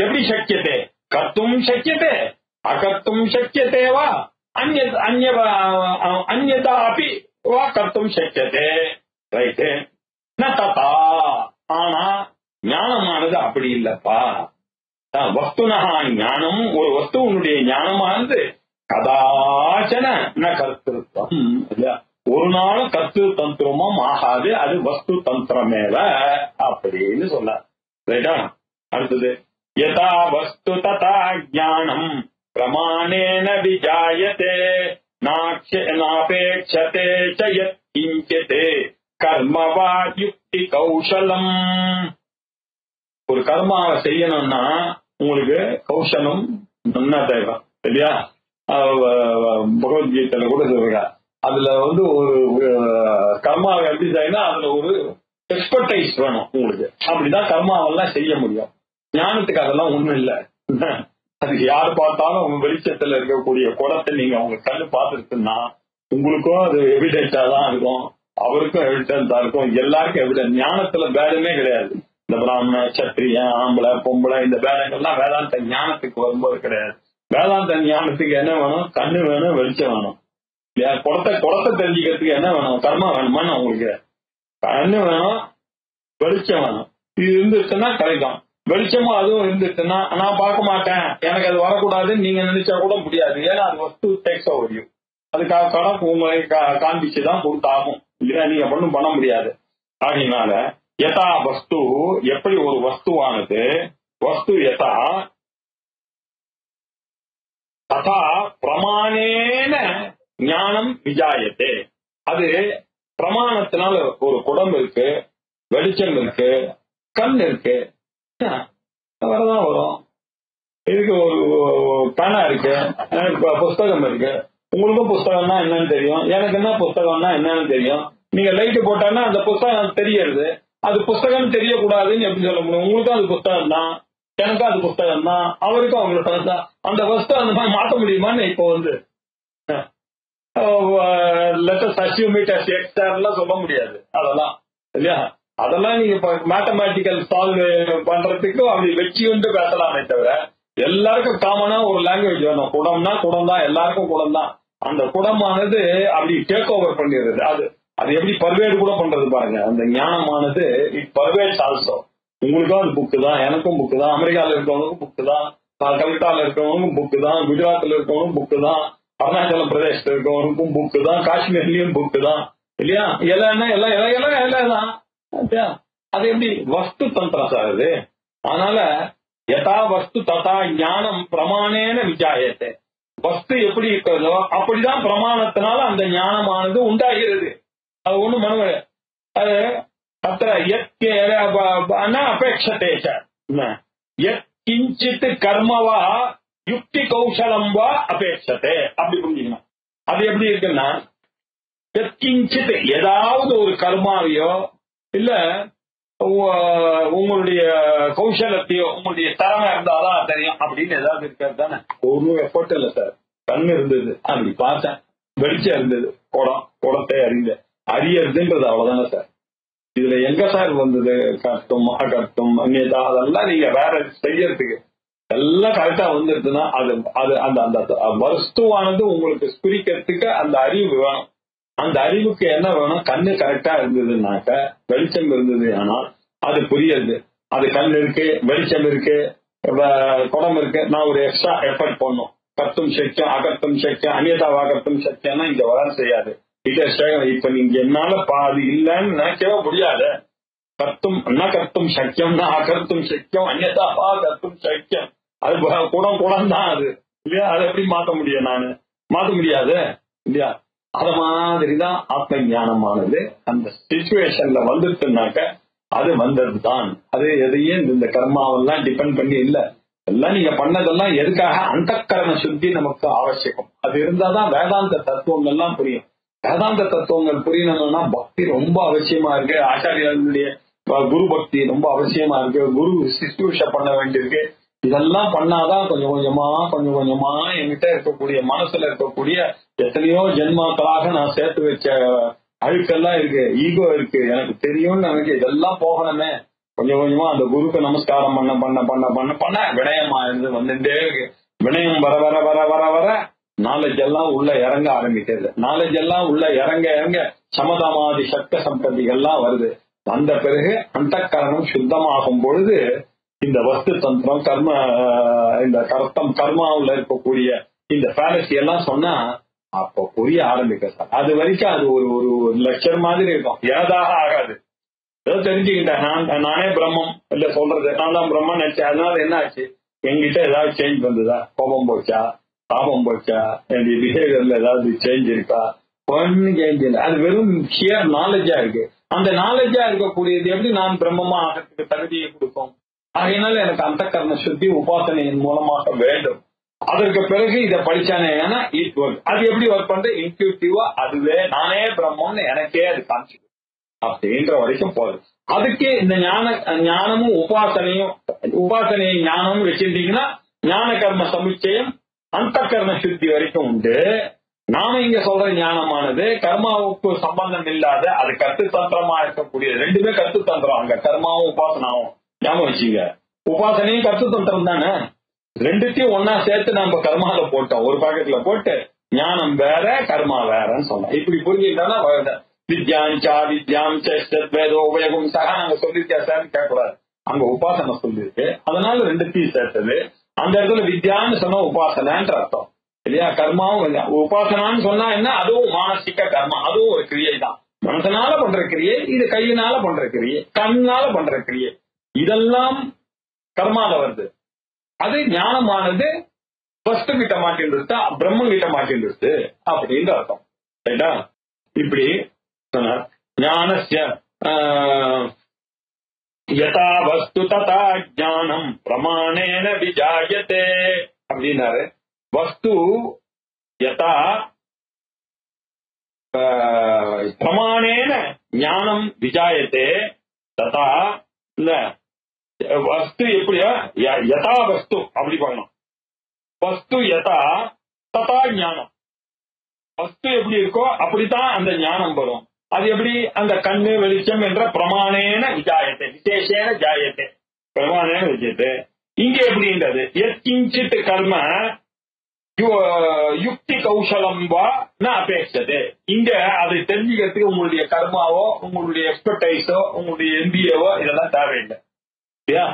[SPEAKER 2] எப்படி சக்கியதே? கர்த்தும் சக்கியதே அகர்த்தும் சக்கியதே வா அந்நியதா அப்படி வா கர்த்தும் சக்கியதே. ரைட்டு. ந ததா. ஆனா ஞானமானது அப்படி இல்லப்பா. வஸ்துனஹா ஞானம், ஒரு வஸ்துவனுடைய ஞானமானது கதாச்சன ந கர்த்திருத்தம், ஒரு நாளும் கர்த்து தந்திரமும் ஆகாது, அது வஸ்து தந்திரமேவ அப்படின்னு சொன்னார். ரைட்டா? அடுத்தது யதா வஸ்து ததா ஞானம் பிரமாணேன விஜாயதே நாபேட்சதே ச யத் கிஞ்சித் கர்மவா யுக்தி கௌசலம். ஒரு கர்மாவை செய்யணும்னா உங்களுக்கு கௌசலம் நல்லா தேவை இல்லையா? பகவத்கீதையில கூட சொல்லுங்க, அதுல ஒரு கர்மாவை எப்படி செய்யணும், அதுல ஒரு எக்ஸ்பர்டைஸ் வேணும் உங்களுக்கு. அப்படிதான் கர்மாவெல்லாம் செய்ய முடியும். ஞானத்துக்கு அதெல்லாம் ஒண்ணும் இல்லை. அதுக்கு யாரு பார்த்தாலும் உங்க வெளிச்சத்துல இருக்கக்கூடிய குடத்தை நீங்க உங்க கண்ணு பார்த்துருக்குன்னா உங்களுக்கும் அது எவிடென்டா தான் இருக்கும், அவருக்கும் எவிடென்டா இருக்கும், எல்லாருக்கும் எவிடென்ட். ஞானத்துல பேதமே கிடையாது. இந்த பிராமண சத்திரியன் ஆம்பளை பொம்பளை இந்த பேதங்கள்லாம் வேதாந்த ஞானத்துக்கு வரும்போது கிடையாது. வேதாந்த ஞானத்துக்கு என்ன வேணும்? கண்ணு வேணும், வெளிச்சம் வேணும். குடத்தை தெரிஞ்சுக்கிறதுக்கு என்ன வேணும்? கர்மா வேணுமா? உங்களுக்கு கண்ணு வேணும், வெளிச்சம் வேணும். இது இருந்துச்சுன்னா கிடைக்கும். வெளிச்சமும் அதுவும் இருந்துச்சுன்னா நான் பார்க்க மாட்டேன், எனக்கு அது வரக்கூடாதுன்னு நீங்க நினைச்சா கூட முடியாது. ஏன்னா அது வஸ்து டேக்ஸ் ஓவர் யூ. அதுக்காக கணக்கு உங்களை காண்பிச்சுதான் கொடுத்தாகும், இல்லையா? நீங்க ஒன்றும் பண்ண முடியாது. அதனால யதா வஸ்து, எப்படி ஒரு வஸ்துவானது, வஸ்து யதா ததா பிரமாணேன ஞானம் விஜாயத்தே. அது பிரமாணத்தினால, ஒரு குடம் இருக்கு, வெளிச்சம் இருக்கு, கண் இருக்கு, வரதான் வரும். இதுக்கு ஒரு பேனா இருக்கு, எனக்கு புஸ்தகம் இருக்கு. உங்களுக்கும் புஸ்தகம்னா என்னன்னு தெரியும், எனக்கு என்ன புஸ்தகம்னா என்னன்னு தெரியும். நீங்க லைட்டு போட்டாங்கன்னா அந்த புஸ்தகம் தெரியறது. அது புஸ்தகம் தெரியக்கூடாதுன்னு எப்படி சொல்ல முடியும்? உங்களுக்கும் அது புஸ்தகம் தான், எனக்கும் அது புஸ்தகம் தான், அவருக்கும் அவங்களோட தான். அந்த வஸ்து அந்த மாதிரி மாற்ற முடியுமான்னு இப்போ let's assume it as x எல்லாம் சொல்ல முடியாது. அதெல்லாம் இல்லையா? அதெல்லாம் நீங்க மேத்தமேட்டிக்கல் சால்வ் பண்றதுக்கு அப்படி வச்சு வந்து பேசலாமே தவிர எல்லாருக்கும் காமனா ஒரு லாங்குவேஜ் வேணும். குடம்னா குடம் தான், எல்லாருக்கும் குடம் தான். அந்த குடமானது அப்படி டேக் ஓவர் பண்ணிடுறது. அது எப்படி பர்வேடு கூட பண்றது பாருங்க. அந்த ஞானமானது இட் பர்வேட்ஸ் ஆல்சோ. உங்களுக்கும் அது புக்கு தான், எனக்கும் புக்கு தான், அமெரிக்கால இருக்கவனுக்கும் புக்கு தான், கல்கட்டால இருக்கவனுக்கும் புக்கு தான், குஜராத்ல இருக்கவனுக்கும் புக்கு தான், அருணாச்சல பிரதேசத்துல இருக்கவனுக்கும் புக்கு தான், காஷ்மீர்லயும் புக்கு தான், இல்லையா? எல்லாம் எல்லாம் தான். அது எப்படி வஸ்து தந்திரம் சார் அது? அதனால யதா வஸ்து ததா ஞானம் பிரமாணேன விஜாயத்தே. வஸ்து எப்படி இருக்கிறதோ அப்படிதான் பிரமாணத்தினால அந்த ஞானமானது உண்டாகிறது. அது ஒண்ணு மனு அது அபேட்சத்தேச்ச கிஞ்சித் கர்மவா யுக்தி கௌசலம் வா அபேட்சத்தே. அப்படி புரிஞ்சுக்கணும். அது எப்படி இருக்குன்னா, கிஞ்சித் ஏதாவது ஒரு கர்மாவையோ இல்ல உங்களுடைய கௌசலத்தையோ உங்களுடைய திறமை இருந்தாதான் தெரியும் அப்படின்னு ஏதாவது இருக்காது தானே? ஒரு எஃபர்ட் இல்ல சார். கண் இருந்தது, அப்படி பார்த்தேன், வெளிச்சம் இருந்தது, குடத்தை அறியறதுன்றது அவ்வளவுதானே சார். இதுல எங்க சார் வந்தது கர்த்தம் அகர்த்தம் அந்நியதா? அதெல்லாம் நீங்க வேற செய்யறதுக்கு எல்லாம் கரெக்டா வந்துருதுன்னா அது அந்த வஸ்துவானது உங்களுக்கு குறிக்கிறதுக்கு அந்த அறிவு வேணும். அந்த அறிவுக்கு என்ன வேணும்? கண்ணு கரெக்டா இருந்ததுன்னாக்க, வெளிச்சம் இருந்தது ஆனால் அது புரியுது. அது கண் இருக்கு, வெளிச்சம் இருக்கு, குடம் இருக்கு, நான் ஒரு எக்ஸ்ட்ரா எஃபர்ட் பண்ணும். கர்த்தும் சக்கியம் அகர்த்தும் சக்கியம் அந்நியதாவா கர்த்தும் சக்கியம்னா இங்க வர செய்யாது. இப்ப நீங்க என்னால அது இல்லைன்னு நினைக்கவே முடியாது. கர்த்தும் என்ன கர்த்தும் சக்கியம்னா அகர்த்தும் சக்கியம் அந்நியதாவா கர்த்தும் சக்கியம். அது குடம் தான் அது, இல்லையா? அதை எப்படி மாற்ற முடியும்? நானு மாற்ற முடியாது, இல்லையா? அத மாதிரிதான் ஆத்ம ஞானமானது அந்த சிச்சுவேஷன்ல வந்துட்டுனாக்க அது வந்ததுதான். அது எதையும் இந்த கர்மாவெல்லாம் டிபெண்ட் பண்ணி இல்ல. எல்லாம் நீங்க பண்ணதெல்லாம் எதுக்காக? அந்தக்கரண சுத்தி நமக்கு அவசியம். அது இருந்தாதான் வேதாந்த தத்துவங்கள்லாம் புரியும். வேதாந்த தத்துவங்கள் புரியணும்னா பக்தி ரொம்ப அவசியமா இருக்கு. ஆச்சாரியர்களுடைய குரு பக்தி ரொம்ப அவசியமா இருக்கு. குரு சிசுஷ பண்ண வேண்டியிருக்கு. இதெல்லாம் பண்ணாதான் கொஞ்சம் கொஞ்சமா என்கிட்ட இருக்கக்கூடிய மனசுல இருக்கக்கூடிய எத்தனையோ ஜென்மாக்களாக நான் சேர்த்து வச்ச அழுக்கெல்லாம் இருக்கு, ஈகோ இருக்கு, எனக்கு தெரியும்னு எனக்கு இதெல்லாம் போகணுமே. கொஞ்சம் கொஞ்சமா அந்த குருக்கு நமஸ்காரம் பண்ண பண்ண பண்ண பண்ண பண்ண வினயமா இருந்து வந்துட்டே இருக்கு. வினயம் வர வர வர வர வர நாலேஜ் எல்லாம் உள்ள இறங்க ஆரம்பிக்கிறது. நாலேஜ் எல்லாம் உள்ள இறங்க இறங்க சமதமாதி சக்க சம்பதிகள்லாம் வருது. வந்த பிறகு அந்த கரணம் சுத்தமாகும் பொழுது இந்த வஸ்து தந்திரம் கர்ம இந்த கர்மாவுல இருக்கக்கூடிய இந்த ஃபேலசி எல்லாம் சொன்னா அப்போ புரிய ஆரம்பிக்க சார். அது வரைக்கும் அது ஒரு லெக்சர் மாதிரி இருக்கும், ஏதாக ஆகாது. ஏதோ தெரிஞ்சுக்கிட்டேன் நானே பிரம்மம் இல்ல சொல்றது, நான் தான் பிரம்மம் நினைச்சேன். அதனால என்ன ஆச்சு, என்கிட்ட ஏதாவது சேஞ்ச் வந்ததா, கோபம் போச்சா, தாபம் போச்சா, என்னுடைய பிஹேவியர்ல ஏதாவது சேஞ்ச் இருக்கா, ஒன்னு சேஞ்ச் இல்லை. அது வெறும் ஷியர் நாலேஜா இருக்கு. அந்த நாலேஜா இருக்கக்கூடியது எப்படி நான் பிரம்மமா ஆகிறதுக்கு தகுதியை கொடுக்கும். ஆகையினால எனக்கு அந்த கர்ம சுத்தி உபாசனையின் மூலமாக வேண்டும். அதற்கு பிறகு இதை படிச்சானே இட் ஒர்க். அது எப்படி ஒர்க் பண்றது, இன்ட்யூட்டிவா அதுவே நானே பிரம்மம்னு எனக்கே அது காமிச்சு அப்படின்ற வரைக்கும் போகுது. அதுக்கு இந்த ஞானமும் உபாசனையும் ஞானமும் வச்சிருந்தீங்கன்னா ஞான கர்ம சமுச்சயம் அந்த கர்ம சுத்தி வரைக்கும் உண்டு. நாம இங்க சொல்ற ஞானமானது கர்மாவுக்கு சம்பந்தம் இல்லாத அது கட்டுத்தந்திரமா இருக்கக்கூடிய, ரெண்டுமே கட்டுத்தந்திரம். அங்க கர்மாவும் உபாசனாவும் ஞாபகம் வச்சுங்க. உபாசனையும் கட்டுத்தந்திரம் தானே, ரெண்டுத்தையும் ஒன்னா சேர்த்து நம்ம கர்மால போட்டோம், ஒரு பாக்கெட்ல போட்டு ஞானம் வேற கர்மா வேறன்னு சொன்னோம். இப்படி புரிஞ்சுக்கிட்டா வித்யாஞ்சா வித்யாம் வேதோபயோகம் சக நாங்க சொல்லிருக்கா சார் கேட்கக்கூடாது. அங்க உபாசனை சொல்லிருக்கு, அதனால ரெண்டுத்தையும் சேர்த்தது. அந்த இடத்துல வித்யான்னு சொன்னா உபாசனான்ற அர்த்தம் இல்லையா. கர்மாவும் உபாசனான்னு சொன்னா என்ன, அதுவும் மானசிக கர்மா, அதுவும் ஒரு கிரியை தான். மனசனால பண்ற கிரியை, இது கையினால பண்ற கிரியை, கண்ணால பண்ற கிரியை, இதெல்லாம் கர்மால வருது. அது ஞானமானது வஸ்து கிட்ட மாட்டின்றது, பிரம்மம் கிட்ட மாட்டின்றது அப்படின்ற அர்த்தம். ரைட்டா. இப்படி சொன்னார். ஞானஸ்ய யதா வஸ்து ததா ஞானம் பிரமாணேன விஜாயதே அப்படின்னாரு. வஸ்து யதா பிரமாணேன ஞானம் விஜாயதே ததா இல்ல வஸ்து எப்படியா யதா வஸ்து அப்படி பண்ணணும். வஸ்து யதா ததா ஞானம். வஸ்து எப்படி இருக்கோ அப்படித்தான் அந்த ஞானம் வரும். அது எப்படி, அந்த கண்ணு வெளிச்சம் என்ற பிரமாணேன விஜாயத்தை, விசேஷேன ஜாயத்தை, பிரமாணேன விஜயத்தை. இங்க எப்படின்றது எத்கிஞ்சித் கர்ம யுக்தி கௌசலம் வா ந அபேட்சதே. இங்க அதை தெரிஞ்சுக்கிறதுக்கு உங்களுடைய கர்மாவோ உங்களுடைய எக்ஸ்பர்டைஸோ உங்களுடைய எம்பிஏவோ இதெல்லாம் தேவையில்லை இல்லையா.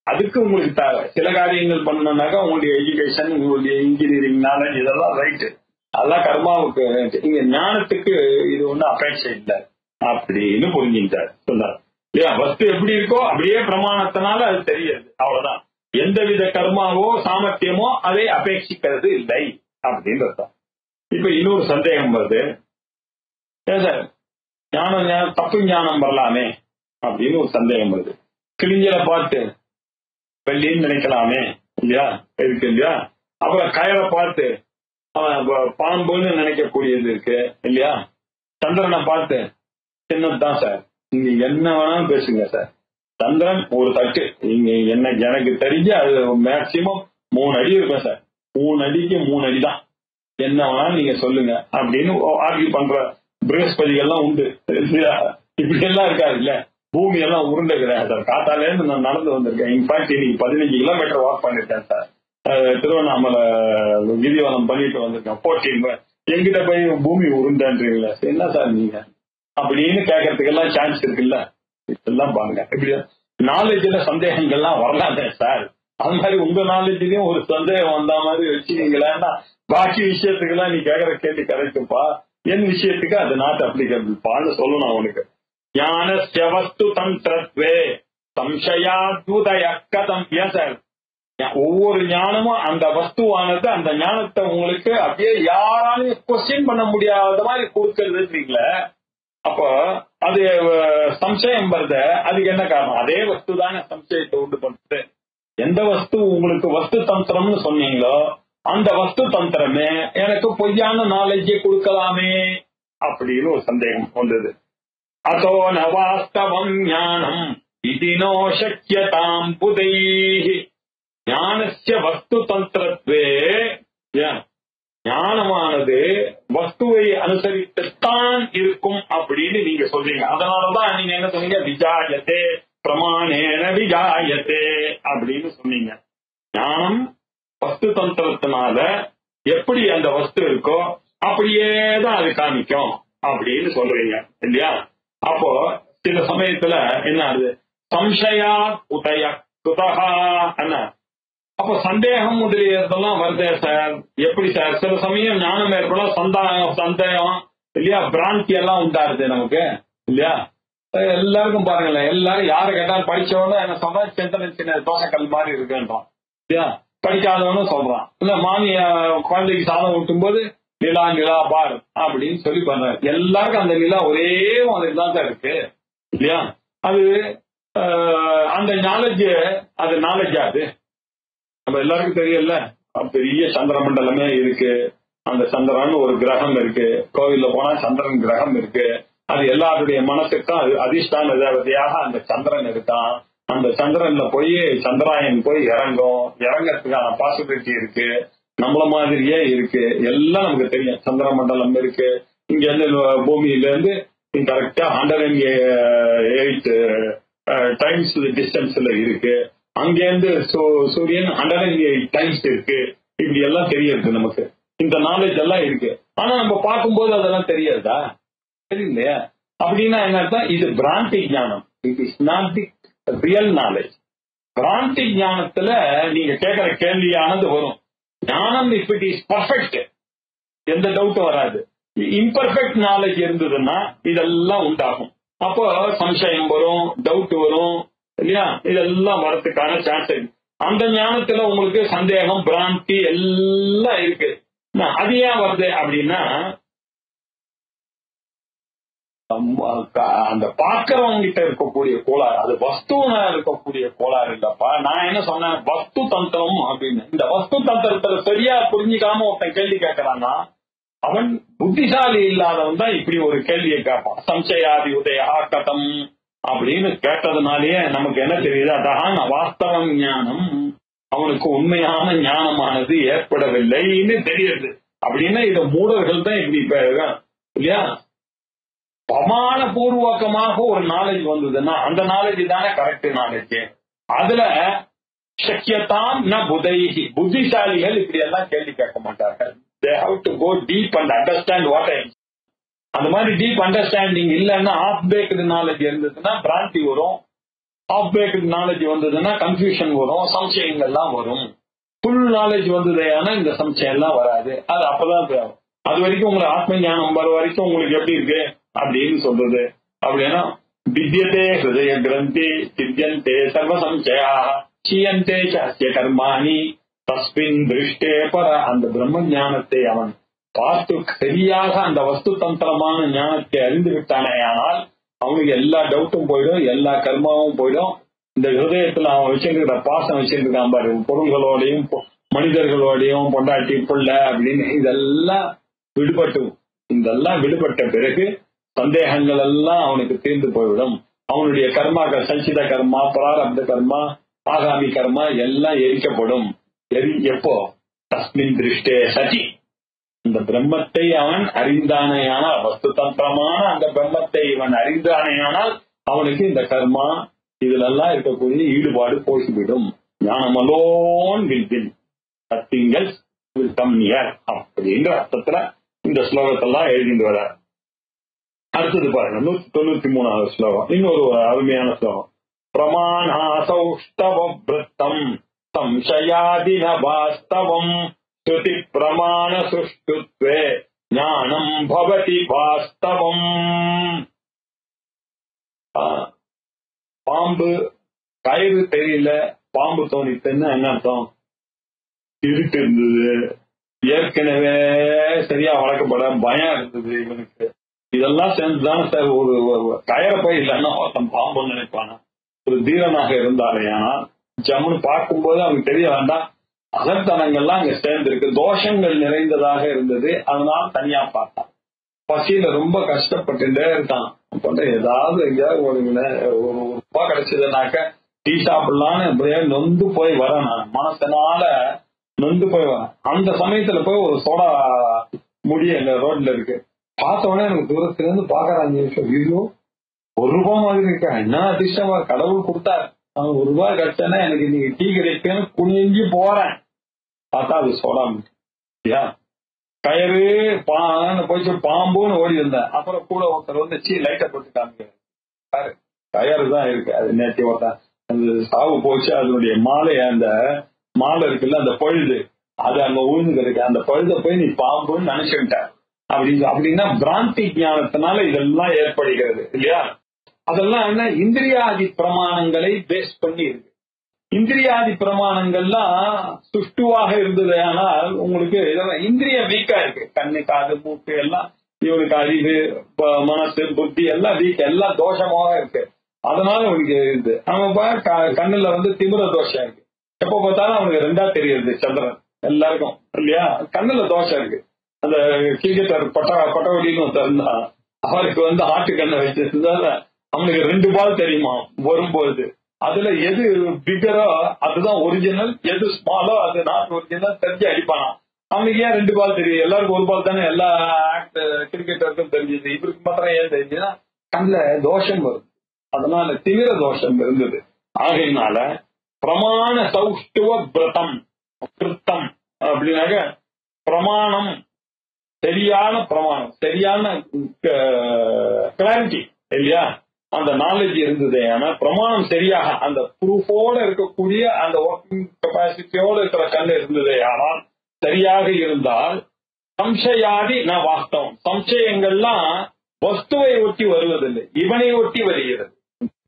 [SPEAKER 2] அதுக்கு உங்களுக்கு தேவை சில காரியங்கள் பண்ணணும்னாக்கா உங்களுடைய எஜுகேஷன், உங்களுடைய இன்ஜினியரிங் நாலேஜ் இதெல்லாம் ரைட்டு, அதெல்லாம் கர்மாவுக்கு. இங்க ஞானத்துக்கு இது ஒண்ணு அபேட்சை இல்லை அப்படின்னு புரிஞ்சுட்டார் சொன்னார் இல்லையா. வஸ்து எப்படி இருக்கோ அப்படியே பிரமாணத்தினால அது தெரியுது, அவ்வளவுதான். எந்தவித கர்மாவோ சாமர்த்தியமோ அதை அபேட்சிக்கிறது இல்லை அப்படின்னு. இப்ப இன்னொரு சந்தேகம் வருது, சார் ஞானம் தப்பு ஞானம் வரலாமே அப்படின்னு ஒரு சந்தேகம் வருது. கிழிஞ்சலை பார்த்து வெள்ளின்னு நினைக்கலாமே இல்லையா, இருக்கு இல்லையா. அப்புறம் கயரை பார்த்து பாம்புன்னு நினைக்கக்கூடியது இருக்கு இல்லையா. சந்திரனை பார்த்து சின்னதுதான் சார், நீங்க என்ன வேணாலும் பேசுங்க சார், சந்திரன் ஒரு தட்டு, நீங்க எனக்கு தெரிஞ்சு அது மேக்சிமம் 3 அடி இருக்கும் சார், 3 அடிக்கு 3 அடி தான், என்ன வேணாலும் நீங்க சொல்லுங்க அப்படின்னு ஆர்கியூ பண்ற பிரகஸ்பதிகள்லாம் உண்டு. இப்படி எல்லாம் இருக்காது இல்ல. பூமி எல்லாம் உருண்டை கிடையாது சார், காத்தால இருந்து நான் நடந்து வந்திருக்கேன். இன்ஃபேக்ட் இன்னைக்கு 15 கிலோமீட்டர் வாக் பண்ணிருக்கேன் சார். திருவண்ணாமலை கிரிவலம் பண்ணிட்டு வந்திருக்கேன் 14. எங்கிட்ட போய் பூமி உருண்டன்றீங்களா, என்ன சார் நீங்க அப்படின்னு கேட்கறதுக்கெல்லாம் சான்ஸ் இருக்குல்ல. இதெல்லாம் பாருங்க, இப்படி நாலேஜ்ல சந்தேகங்கள்லாம் வரலாமே சார். அது மாதிரி உங்க நாலேஜ்லயும் ஒரு சந்தேகம் வந்த மாதிரி வச்சுக்கீங்களா, பாக்கி விஷயத்துக்கெல்லாம் நீ கேட்கற கேள்வி கரெக்டுப்பா, என் விஷயத்துக்கு அது நாட் அப்ளிகபிள்பான்னு சொல்லணும் அவனுக்கு. ஞானஸ்ய வஸ்து தந்திரத்வே சம்சயாத்யுதய கதம். ஏன் சார் ஒவ்வொரு ஞானமும் அந்த வஸ்துவானது அந்த ஞானத்தை உங்களுக்கு அப்படியே யாராலையும் கொஸ்டின் பண்ண முடியாத மாதிரி கொடுக்கறதுன்றீங்களே, அப்போ அது சம்சயம் வருது. அதுக்கு என்ன காரணம், அதே வஸ்து தானே சம்சயத்தை உண்டு பண்றது. எந்த வஸ்து உங்களுக்கு வஸ்து தந்திரம்னு சொன்னீங்களோ அந்த வஸ்து தந்திரமே எனக்கு பொய்யான நாலேஜை கொடுக்கலாமே அப்படின்னு ஒரு சந்தேகம் வந்தது. அதோ ந வாஸ்தவம் ஞானம் இதினோ சக்கியதாம் புதைஹி. ஞானஸ்ய வஸ்து தந்திரத்வே, ஞானமானது வஸ்துவை அனுசரித்துத்தான் இருக்கும் அப்படின்னு நீங்க சொல்றீங்க. அதனாலதான் நீங்க என்ன சொன்னீங்க, விஜாயத்தே பிரமாணேன விஜாயத்தே அப்படின்னு சொன்னீங்க. ஞானம் வஸ்து தந்திரத்தினால எப்படி அந்த வஸ்து இருக்கோ அப்படியேதான் அது காமிக்கும் அப்படின்னு சொல்றீங்க இல்லையா. அப்போ சில சமயத்துல என்ன ஆகுது, சம்சயா உதய குதஹா என்ன அப்ப சந்தேகம் முதலியதெல்லாம் வருதே சார், எப்படி சார்? சில சமயம் ஞானம் ஏற்படும், சந்தேகம் இல்லையா, பிராந்தி எல்லாம் உண்டாருது நமக்கு இல்லையா. எல்லாருக்கும் பாருங்களேன், எல்லாரும் யாரு கேட்டாலும் படிச்சவன என்ன சொல்றான், சின்ன தோசைக்கல் மாதிரி இருக்குன்றான் இல்லையா. படிக்காதவனும் சொல்றான். இல்ல மாமிய குழந்தைக்கு சாதம் ஊட்டும் போது நிலா நிலா பார் அப்படின்னு சொல்லி பண்றாரு. எல்லாருக்கும் அந்த நிலா ஒரே மாதிரி தான் சார் இருக்கு இல்லையா. அது அந்த நாலேஜ், அது நாலேஜா அது நம்ம எல்லாருக்கும் தெரியல. பெரிய சந்திர மண்டலமே இருக்கு, அந்த சந்திரன் ஒரு கிரகம் இருக்கு, கோவில்ல போனா சந்திரன் கிரகம் இருக்கு. அது எல்லாருடைய மனசுக்கும் அது அதிஷ்டான தேவதையாக அந்த சந்திரன் இருக்கான். அந்த சந்திரன்ல போய் சந்திராயன் போய் இறங்கறதுக்கான பாசிபிலிட்டி இருக்கு. நம்மள மாதிரியே இருக்கு, எல்லாம் நமக்கு தெரியும். சந்திர மண்டலம் இருக்கு, இங்க இருந்து பூமியில இருந்து கரெக்டா 108 டைம்ஸ் டிஸ்டன்ஸ்ல இருக்கு. அங்கேருந்து சூரியன் 108 டைம்ஸ் இருக்கு. இப்படி எல்லாம் தெரியுது நமக்கு, இந்த நாலேஜ் எல்லாம் இருக்கு. ஆனா நம்ம பார்க்கும்போது அதெல்லாம் தெரியாதா? தெரியலையா? அப்படின்னா என்ன, இது பிராந்தி ஞானம். It is not the real knowledge. பிராந்தி ஞானத்துல நீங்க கேட்கிற கேள்வியானது வரும். ஞானம் இஃப் இட் இஸ் பர்ஃபெக்ட், எந்த டவுட்டும் வராது. இம்பர்ஃபெக்ட் நாலேஜ் இருந்ததுன்னா இதெல்லாம் உண்டாகும். அப்போ சம்சயம் வரும், டவுட் வரும் இல்லையா. இதெல்லாம் வரதுக்கான சான்ஸ் இருக்கு. அந்த ஞானத்துல உங்களுக்கு சந்தேகம், பிராந்தி எல்லாம் இருக்கு. அது ஏன் வருது அப்படின்னா, அந்த பார்க்கிறவங்க கிட்ட இருக்கக்கூடிய கோளாறு, அது வஸ்துவனா இருக்கக்கூடிய கோளாறு இல்லப்பா. நான் என்ன சொன்னேன், வஸ்து தந்திரம் அப்படின்னு. இந்த வஸ்து தந்திரத்துல சரியா புரிஞ்சுக்காம ஒருத்தன் கேள்வி கேட்கறான்னா அவன் புத்திசாலி இல்லாதவன் தான் இப்படி ஒரு கேள்வியை கேட்பான். சம்சயாதி உதயா கதம் அப்படின்னு கேட்டதுனாலேயே நமக்கு என்ன தெரியுது, அதான் வாஸ்தவம் ஞானம், அவனுக்கு உண்மையான ஞானமானது ஏற்படவில்லைன்னு தெரியுது. அப்படின்னா இத மூடர்கள் தான் இப்படி இல்லையா. பிரமாண பூர்வகமாக ஒரு நாலேஜ் வந்ததுன்னா அந்த நாலேஜ் தானே கரெக்ட் நாலேஜ். அதுல சக்கியதாம் ந புதைஹி, புத்திசாலிகள் இப்படி எல்லாம் கேள்வி கேட்க மாட்டார்கள். They have to go deep and understand what I. அந்த மாதிரி டீப் அண்டர்ஸ்டாண்டிங் இல்லைன்னா, ஆஃப் பேக்டு நாலேஜ் இருந்ததுன்னா பிராந்தி வரும், ஆஃப் பேக்டு நாலேஜ் வந்ததுன்னா கன்ஃபியூஷன் வரும், சம்சயங்கள்லாம் வரும். ஃபுல் நாலேஜ் வந்தது ஆனா இந்த சம்சயம் எல்லாம் வராது. அது அப்பதான் தேவை. அது வரைக்கும் உங்களுக்கு ஆத்ம ஞானம் வர வரைக்கும் உங்களுக்கு எப்படி இருக்கு அப்படின்னு சொல்றது. அப்படின்னா வித்யதே ஹிருதய கிரந்தி சித்தியந்தே சர்வ சம்சயா சீயந்தே சாஸ்ய கர்மாணி தஸ்மின் திருஷ்டே பர. அந்த பிரம்ம ஞானத்தை அவன் பார்த்து சரியாக அந்த வஸ்து தந்திரமான ஞானத்தை அறிந்து விட்டானே ஆனால் அவனுக்கு எல்லா டவுட்டும் போயிடும், எல்லா கர்மாவும் போயிடும். இந்த ஹிருதயத்துல அவன் வச்சிருக்கிற பாசம் வச்சிருக்கான் பாரு, பொருள்களோடையும் மனிதர்களோடையும் பொண்டாட்டி பிள்ளை அப்படின்னு இதெல்லாம் விடுபட்டு, இதெல்லாம் விடுபட்ட பிறகு சந்தேகங்கள் எல்லாம் அவனுக்கு தீர்ந்து போய்விடும். அவனுடைய கர்மாக்கள், சஞ்சித கர்மா, பிராரப்த கர்மா, ஆகாமி கர்மா எல்லாம் எரிக்கப்படும். எப்போ? தஸ்மின் திருஷ்டே சதி. இந்த பிரம்மத்தை அவன் அறிந்தானேயானால், வஸ்து தந்திரமான அந்த பிரம்மத்தை இவன் அறிந்தானேயானால் அவனுக்கு இந்த கர்மா இதுலெல்லாம் இருக்கக்கூடிய ஈடுபாடு போய்விடும். ஞானம் alone will win, nothing else will come near அப்படின்ற அர்த்தத்துல இந்த ஸ்லோகத்தெல்லாம் எழுதிட்டு வர. அடுத்தது பாருங்க 193வது ஸ்லோகம், இன்னொரு அருமையான ஸ்லோகம். பிரமாணாசௌஷ்டவம் சம்சயாதின வாஸ்தவம் ஸ்ருதி பிரமாண சுஷ்டுத்வே ஞானம் பவதி வாஸ்தவம். பாம்பு கயிறு தெரியல, பாம்பு தோணித்துன்னு என்ன அர்த்தம்? இருட்டு இருந்தது, ஏற்கனவே சரியா வளர்க்கப்பட பயம் இருந்தது இவனுக்கு. இதெல்லாம் சேர்ந்துதான் சார் ஒரு கயரை போய் இல்லைன்னா ஒருத்தன் பாம்புன்னு நினைப்பானா. ஒரு தீரனாக இருந்தாலே ஆனால் ஜம்முன்னு பார்க்கும்போது அவனுக்கு தெரிய வேண்டாம், அகத்தனங்கள்லாம் அங்க சேர்ந்து இருக்கு, தோஷங்கள் நிறைந்ததாக இருந்தது. அதனால தனியா பார்த்தான். பசியில ரொம்ப கஷ்டப்பட்டுட்டே இருக்கான். ஏதாவது எங்கேயாவது ஒரு ரூபா கிடைச்சதுனாக்க டீ சாப்பிடலான்னு நொந்து போய் வரேன், நான் மனசனால நொந்து போய் வரேன். அந்த சமயத்துல போய் ஒரு சோடா முடிய ரோட்ல இருக்கு. பார்த்த உடனே எனக்கு தூரத்துல இருந்து பாக்குறாங்க, ஐயோ 1 ரூபா மாதிரி இருக்கா, என்ன அதிர்ஷ்டமா கடவுள் கொடுத்தாரு, அவன் 1 ரூபாய் கிடைச்சேன்னா எனக்கு இன்னைக்கு டீ கிடைக்குன்னு குனிஞ்சு போறேன். பார்த்தா அது சோடா முடியா. கயிறு போயிச்சு, பாம்புன்னு ஓடி வந்தேன். அப்புறம் கூட ஒருத்தர் வந்து லைட்டை போட்டு காமிக்கிறாரு, கயறு தான் இருக்கு. அது நேற்று ஒருத்தன் அந்த சாவு போச்சு, அதனுடைய மாலை, அந்த மாலை இருக்குல்ல, அந்த பழுது அது அங்க ஊழ்ந்து இருக்கு, அந்த பழுத போய் நீ பாம்புன்னு நினைச்சுட்ட அப்படின்னா பிராந்தி ஞானத்தினால இதெல்லாம் ஏற்படுகிறது இல்லையா? அதெல்லாம் என்ன, இந்திரியாதி பிரமாணங்களை பேஸ் பண்ணி இருக்கு. இந்திரியாதி பிரமாணங்கள்லாம் சுஷ்டுவாக இருந்தது. ஆனால் உங்களுக்கு இதெல்லாம் இந்திரியம் வீக்கா இருக்கு. கண்ணு, காது, மூக்கு எல்லாம், இவனுக்கு அறிவு, மனசு, புத்தி எல்லாம் வீக், எல்லாம் தோஷமாக இருக்கு. அதனால அவனுக்கு இது அவன் கண்ணுல திமிர தோஷம் இருக்கு. எப்ப பார்த்தாலும் அவனுக்கு ரெண்டா தெரியுது சந்திரன் எல்லாருக்கும் இல்லையா? கண்ணுல தோஷம் இருக்கு. அந்த கிரிக்கெட்டர் பட்டவடின்னு இருந்தா அவருக்கு ஆட்டு கண்ணை வச்சிருந்தால அவனுக்கு 2 பால் தெரியுமா வரும்போது. அதுல எது பிகரோ அதுதான் ஒரிஜினல், எது ஸ்மாலோ அது நாட் ஒரிஜினல் தெரிஞ்சு அடிப்பானா. அவனுக்கு ஏன் 2 பால் தெரியும்? எல்லாருக்கும் 1 பால் தானே எல்லா கிரிக்கெட்டருக்கும் தெரிஞ்சது. இவருக்கு மாத்திரம் ஏன் தெரிஞ்சுன்னா கண்ணுல தோஷம் வருது. அதனால தீவிர தோஷம் இருந்தது. ஆகையினால பிரமாண சௌஷ்டுவ பிரதம் கிருத்தம் அப்படின்னாக்க பிரமாணம், சரியான பிரமாணம், சரியான கிளாரிட்டி இல்லையா? அந்த நாலேஜ் இருந்தது. ஆனா பிரமாணம் சரியாக அந்த ப்ரூஃபோட இருக்கக்கூடிய அந்த ஒர்க்கிங் கெப்பாசிட்டியோட இருக்கிற கண்ணு இருந்தது. ஆனால் சரியாக இருந்தால் சம்சயாதி நான் வாஸ்தவம். சம்சயங்கள்லாம் வஸ்துவை ஒட்டி வருவதில்லை, இவனை ஒட்டி வருகிறது.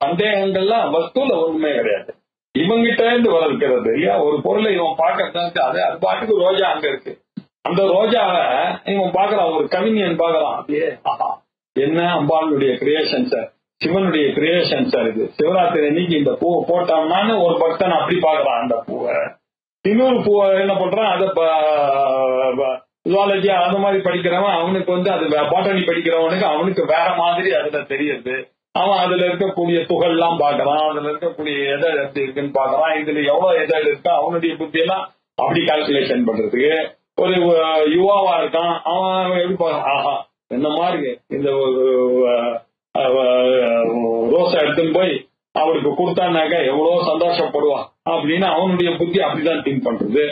[SPEAKER 2] சந்தேகங்கள்லாம் வஸ்துல உண்மை கிடையாது, இவங்கிட்ட இருந்து வளர்க்கிறது இல்லையா? ஒரு பொருளை இவன் பார்க்கறது அது பாட்டுக்கு ரோஜா அங்க இருக்கு. அந்த ரோஜாவை இவன் பாக்குறான், ஒரு கவிஞன் பாக்குறான், அப்படியே ஆஹா என்ன அம்பாளுடைய கிரியேஷன் சார், சிவனுடைய கிரியேஷன் சார், இது சிவராத்திரி அன்னைக்கு இந்த பூவை போட்டோம்னான்னு ஒரு பக்தன் அப்படி பாக்குறான். அந்த பூவை இன்னொரு பூவை என்ன பண்றான், அதை ஜுவாலஜி அந்த மாதிரி படிக்கிறவன் அவனுக்கு அது பாட்டனி படிக்கிறவனுக்கு அவனுக்கு வேற மாதிரி அதுல தெரியுது. அவன் அதுல இருக்கக்கூடிய துகள்லாம் பாக்குறான், அதுல இருக்கக்கூடிய எதழ் எப்படி இருக்குன்னு பாக்குறான், இதுல எவ்வளவு எதழ் இருக்கு அவனுடைய புத்தி எல்லாம் அப்படி கால்குலேஷன் பண்றதுக்கு. ஒரு யுவாவா இருக்கான், அவன் எப்படி பாக்குறான், ஆஹா என்ன மாதிரி இந்த ரோஸை எடுத்துன்னு போய் அவருக்கு கொடுத்தான்னாக்க எவ்வளவு சந்தோஷப்படுவான் அப்படின்னு அவனுடைய புத்தி அப்படிதான் திங்க் பண்றது.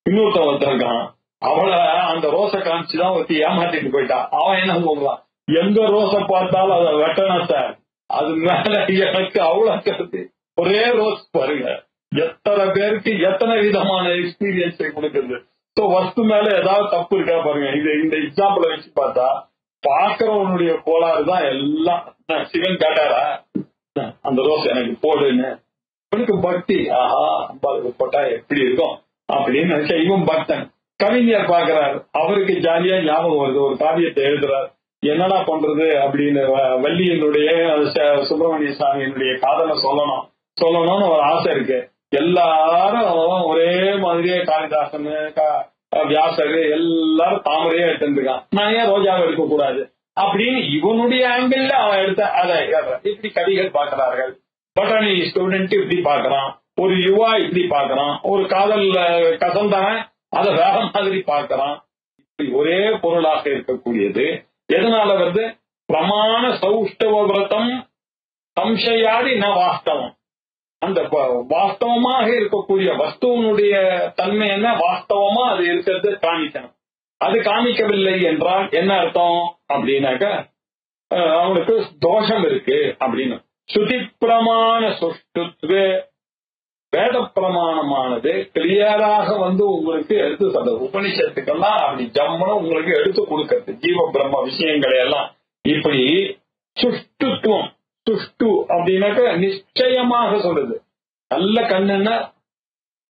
[SPEAKER 2] இன்னொருத்தன் வந்திருக்கான், அவளை அந்த ரோஸை காமிச்சுதான் ஒருத்தி ஏமாத்திட்டு போயிட்டான். அவன் என்ன சொல்றான், எந்த ரோஸை பார்த்தாலும் அதை வெட்டணும் சார், அது மேல எனக்கு அவ்வளவு கருத்து. ஒரே ரோஸ் பாருங்க, எத்தனை பேருக்கு எத்தனை விதமான எக்ஸ்பீரியன்ஸை கொடுக்குறது. சோ வஸ்து மேல ஏதாவது தப்பு இருக்கா பாருங்க. இந்த எக்ஸாம்பிளை வச்சு பார்த்தா பாக்குறவனுடைய கோளாறு தான் எல்லாம். சிவன் கேட்டாரா அந்த ரோஸ் எனக்கு போடுன்னு, இவனுக்கு பக்தி, ஆஹா அம்பாளுக்கு போட்டா எப்படி இருக்கும் அப்படின்னு நினைச்சா இவன் பக்தன். கவிஞர் பாக்குறாரு, அவருக்கு ஜாலியா ஞாபகம் வருது, ஒரு காவியத்தை எழுதுறாரு, என்னடா பண்றது அப்படின்னு வள்ளியினுடைய சுப்பிரமணிய சாமியினுடைய காதலை சொல்லணும்னு ஒரு ஆசை இருக்கு. எல்லாரும் ஒரே மாதிரியே காளிதாசன், வியாசர் எல்லாரும் தாமரையா எடுத்துருக்கான், நான் ஏன் ரோஜாவை எடுக்க கூடாது அப்படின்னு இவனுடைய ஆங்கிள் அவன் எடுத்த அதை இப்படி கவிகள் பாக்குறார்கள். பட்டாணி ஸ்டூடெண்ட் இப்படி பாக்குறான், ஒரு யுவா இப்படி பாக்குறான், ஒரு காதல் கசந்தவன் அதை வேற மாதிரி பாக்குறான். இப்படி ஒரே பொருளாக இருக்கக்கூடியது எதனால பிரமாண சௌஷ்டவ விரதம் சம்சயாதி ந வாஸ்தவம். அந்த வாஸ்தவமாக இருக்கக்கூடிய வஸ்துவனுடைய தன்மை என்ன, வாஸ்தவமா அது இருக்கிறது காமிக்கணும். அது காமிக்கவில்லை என்றால் என்ன அர்த்தம் அப்படின்னாக்க அவனுக்கு தோஷம் இருக்கு அப்படின்னு. ஸ்ருதி பிரமாண சுஷ்டுத்வே, வேத பிரமாணமானது கிளியராக உங்களுக்கு எடுத்து சொல்ற உபனிஷத்துக்கெல்லாம் அப்படி ஜம்முன்னு உங்களுக்கு எடுத்து கொடுக்கறது ஜீவ பிரம்ம விஷயங்களை எல்லாம். இப்படி சுஷ்டுத்துவம், சுஷ்டு அப்படின்னாக்க நிச்சயமாக சொல்றது. நல்ல கண்ணுன்னா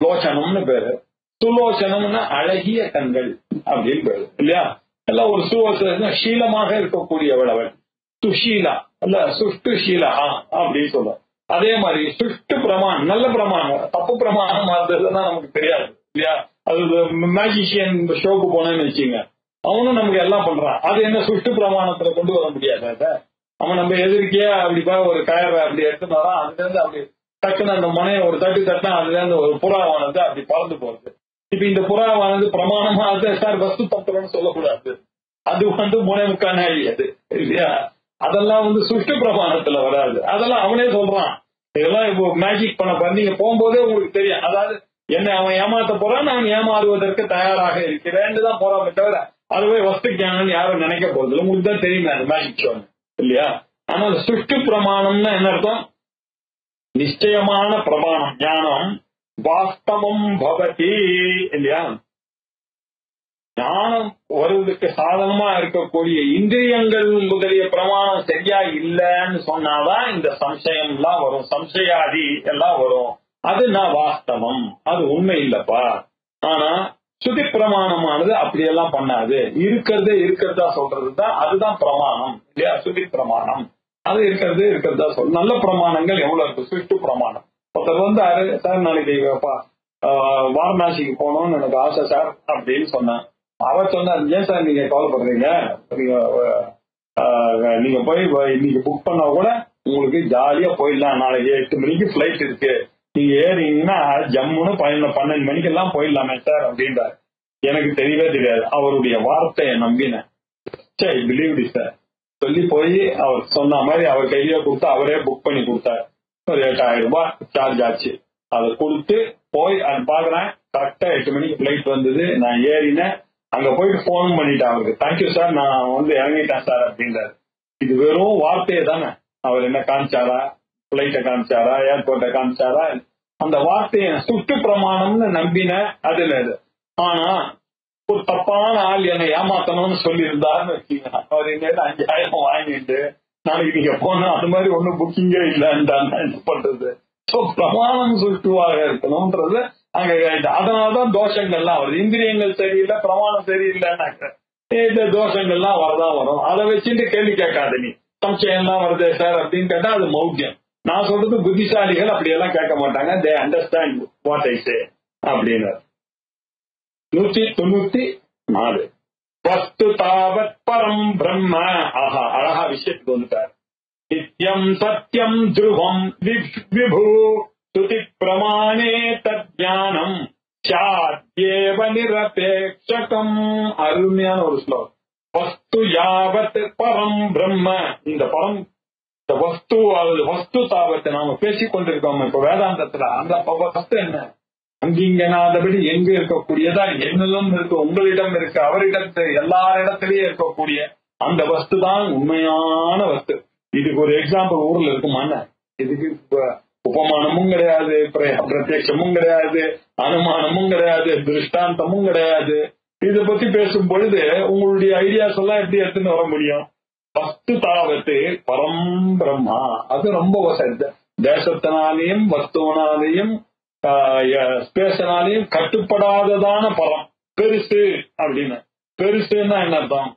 [SPEAKER 2] லோச்சனம்னு பேரு, சுலோச்சனம்னா அழகிய கண்கள் அப்படின்னு பேரு இல்லையா? எல்லாம் ஒரு சீலமாக இருக்கக்கூடியவள் சுஷீலா இல்ல, சுஷ்டு ஷீலா அப்படின்னு சொல்லுவோம். அதே மாதிரி சுஷ்டு பிரமாணம், நல்ல பிரமாணம், தப்பு பிரமாணம் இருந்ததுன்னா நமக்கு தெரியாது இல்லையா? அது மேஜிஷியன் ஷோக்கு போனேன்னு வச்சுங்க, அவனும் நமக்கு எல்லாம் பண்றான். அது என்ன சுஷ்டு பிரமாணத்துல கொண்டு வர முடியாது. அத அவன் நம்ம எதிர்க்கையா அப்படிப்பா ஒரு கயரை அப்படி எடுத்துட்டு வரான், அதுல இருந்து அப்படி டக்குன்னு அந்த முனையை ஒரு தட்டா அதுல இருந்து ஒரு புறாவானது அப்படி பறந்து போறது. இப்ப இந்த புறாவானது பிரமாணமா சார் வஸ்து தத்துவம்னு சொல்லக்கூடாது, அது முனைமுக்கான அது இல்லையா? அதெல்லாம் சுஷ்டு பிரமாணத்துல வராது. அதெல்லாம் அவனே சொல்றான். இதெல்லாம் இப்போ மேஜிக் பண்ண நீங்க போகும்போதே உங்களுக்கு தெரியும். அதாவது என்ன அவன் ஏமாத்த போறான், நான் ஏமாறுவதற்கு தயாராக இருக்கிறேன்னு தான் போறாமே தவிர அதுவே வஸ்து ஞானம் யாரும் நினைக்க போறது உங்களுக்கு தான் தெரியுமே அந்த மேஜிக் ஷோ இல்லையா? ஆனால் சுஷ்டு பிரமாணம்னா என்ன அர்த்தம், நிச்சயமான பிரமாணம் ஞானம் வாஸ்தவம் பவதி இல்லையா? ஞானம் வருவதற்கு சாதனமா இருக்கக்கூடிய இந்திரியங்கள் முதலிய பிரமாணம் சரியா இல்லைன்னு சொன்னாதான் இந்த சம்சயம் எல்லாம் வரும், சம்சயாதி எல்லாம் வரும். அது நான் வாஸ்தவம், அது உண்மை இல்லப்பா. ஆனா சுதி பிரமாணமானது அப்படியெல்லாம் பண்ணாது, இருக்கிறதா சொல்றதுதான் அதுதான் பிரமாணம் இல்லையா? சுதி பிரமாணம் அது இருக்கிறதா சொல். நல்ல பிரமாணங்கள் எவ்வளவு இருக்கு? சுட்டு பிரமாணம். ஒருத்தர் வந்தாரு, சார் நாளைக்கு வாரணாசிக்கு போகணும்னு எனக்கு ஆசை சார் அப்படின்னு சொன்னேன். அவர் சொன்னார், ஏன் சார் நீங்க கவலைப்படுறீங்க, நீங்க போய் இன்னைக்கு புக் பண்ணா கூட உங்களுக்கு ஜாலியா போயிடலாம், நாளைக்கு 8 மணிக்கு பிளைட் இருக்கு, நீங்க ஏறீங்கன்னா ஜம்முன்னு 12 மணிக்கு எல்லாம் போயிடலாமே சார் அப்படின்றார். எனக்கு தெரியவே தெரியாது, அவருடைய வார்த்தையை நம்பினேன். சரி பிலீவ் சார் சொல்லி போய் அவர் சொன்ன மாதிரி அவர் கையில கொடுத்து அவரே புக் பண்ணி கொடுத்தாரு. ஒரு 8000 ரூபாய் சார்ஜ் ஆச்சு. அதை கொடுத்து போய் அது பாக்குறேன், கரெக்டா 8 மணிக்கு பிளைட் வந்தது. நான் ஏறினேன், அங்க போயிட்டு போன் பண்ணிட்டேன் அவருக்கு, தேங்க்யூ சார் நான் இறங்கிட்டேன் சார் அப்படின்றாரு. இது வெறும் வார்த்தையே தானே. அவர் என்ன காமிச்சாரா? பிளைட்டை காமிச்சாரா? ஏர்போர்ட்டை காமிச்சாரா? அந்த வார்த்தையை சுட்டு பிரமாணம்னு நம்பின அதுல இது. ஆனா ஒரு தப்பான ஆள் என்னை ஏமாத்தணும்னு சொல்லி இருந்தாருன்னு வச்சுக்கீங்க, அவர் எங்க 5000 வாங்கிட்டு நாளைக்கு நீங்க போனா அது மாதிரி ஒன்னும் புக்கிங்கே இல்லைன்னு என்ன பண்றது? பிரமாணம் சுட்டுவாக இருக்கணும்ன்றது அங்க. அதனாலதான் தோஷங்கள்லாம் வருது. இந்திரியங்கள் சரியில்லை, பிரமாணம் சரியில்லைன்னாக்க இந்த தோஷங்கள்லாம் வரதான் வரும். அதை வச்சுட்டு கேள்வி கேட்காது, நீ சம்சயம் எல்லாம் வருதே சார் அப்படின்னு கேட்டா அது மௌட்யம். நான் சொல்றது புத்திசாலிகள் அப்படியெல்லாம் கேட்க மாட்டாங்க. தே அண்டர்ஸ்டாண்ட் வாட் ஐ சே அப்படின்னு. 194 வஸ்து தாவத் பரம் பிரம்ம. ஆஹா, அழகா விஷயத்துக்கு வந்துட்டார். நித்யம் சத்யம் துருவம் விபு ஸ்ருதி பிரமாணே தஜ்ஞானம் சாத்யேவ நிரபேக்ஷகம். அருமையான ஒரு ஸ்லோகம். வஸ்து யாவத் பரம் பிரம்ம. இந்த பரம், இந்த வஸ்து, அல்லது வஸ்து தாவத்தை நாம பேசிக் கொண்டிருக்கோம் இப்ப வேதாந்தத்துல. அந்த வஸ்து என்ன? அங்கிங்கனாதபடி எங்க இருக்கக்கூடியதா என்னதும் இருக்கு, உங்களிடம் இருக்கு, அவரிடத்து, எல்லாரிடத்திலேயே இருக்கக்கூடிய அந்த வஸ்து தான் உண்மையான வஸ்து. இதுக்கு ஒரு எக்ஸாம்பிள் ஊர்ல இருக்குமான்னு, இதுக்கு உபமானமும் கிடையாது, பிரத்யட்சமும் கிடையாது, அனுமானமும் கிடையாது, திருஷ்டாந்தமும் கிடையாது. இதை பத்தி பேசும் பொழுது உங்களுடைய ஐடியாஸ் எல்லாம் எப்படி எடுத்துன்னு வர முடியும்? வஸ்து தாவத்து பரம் பிரம்மா. அது ரொம்ப வசதி. தேசத்தினாலேயும் வஸ்துவனாலேயும் ஸ்பேஷனாலையும் கட்டுப்படாததான பரம், பெருசு அப்படின்னு. பெருசுன்னா என்ன அர்த்தம்?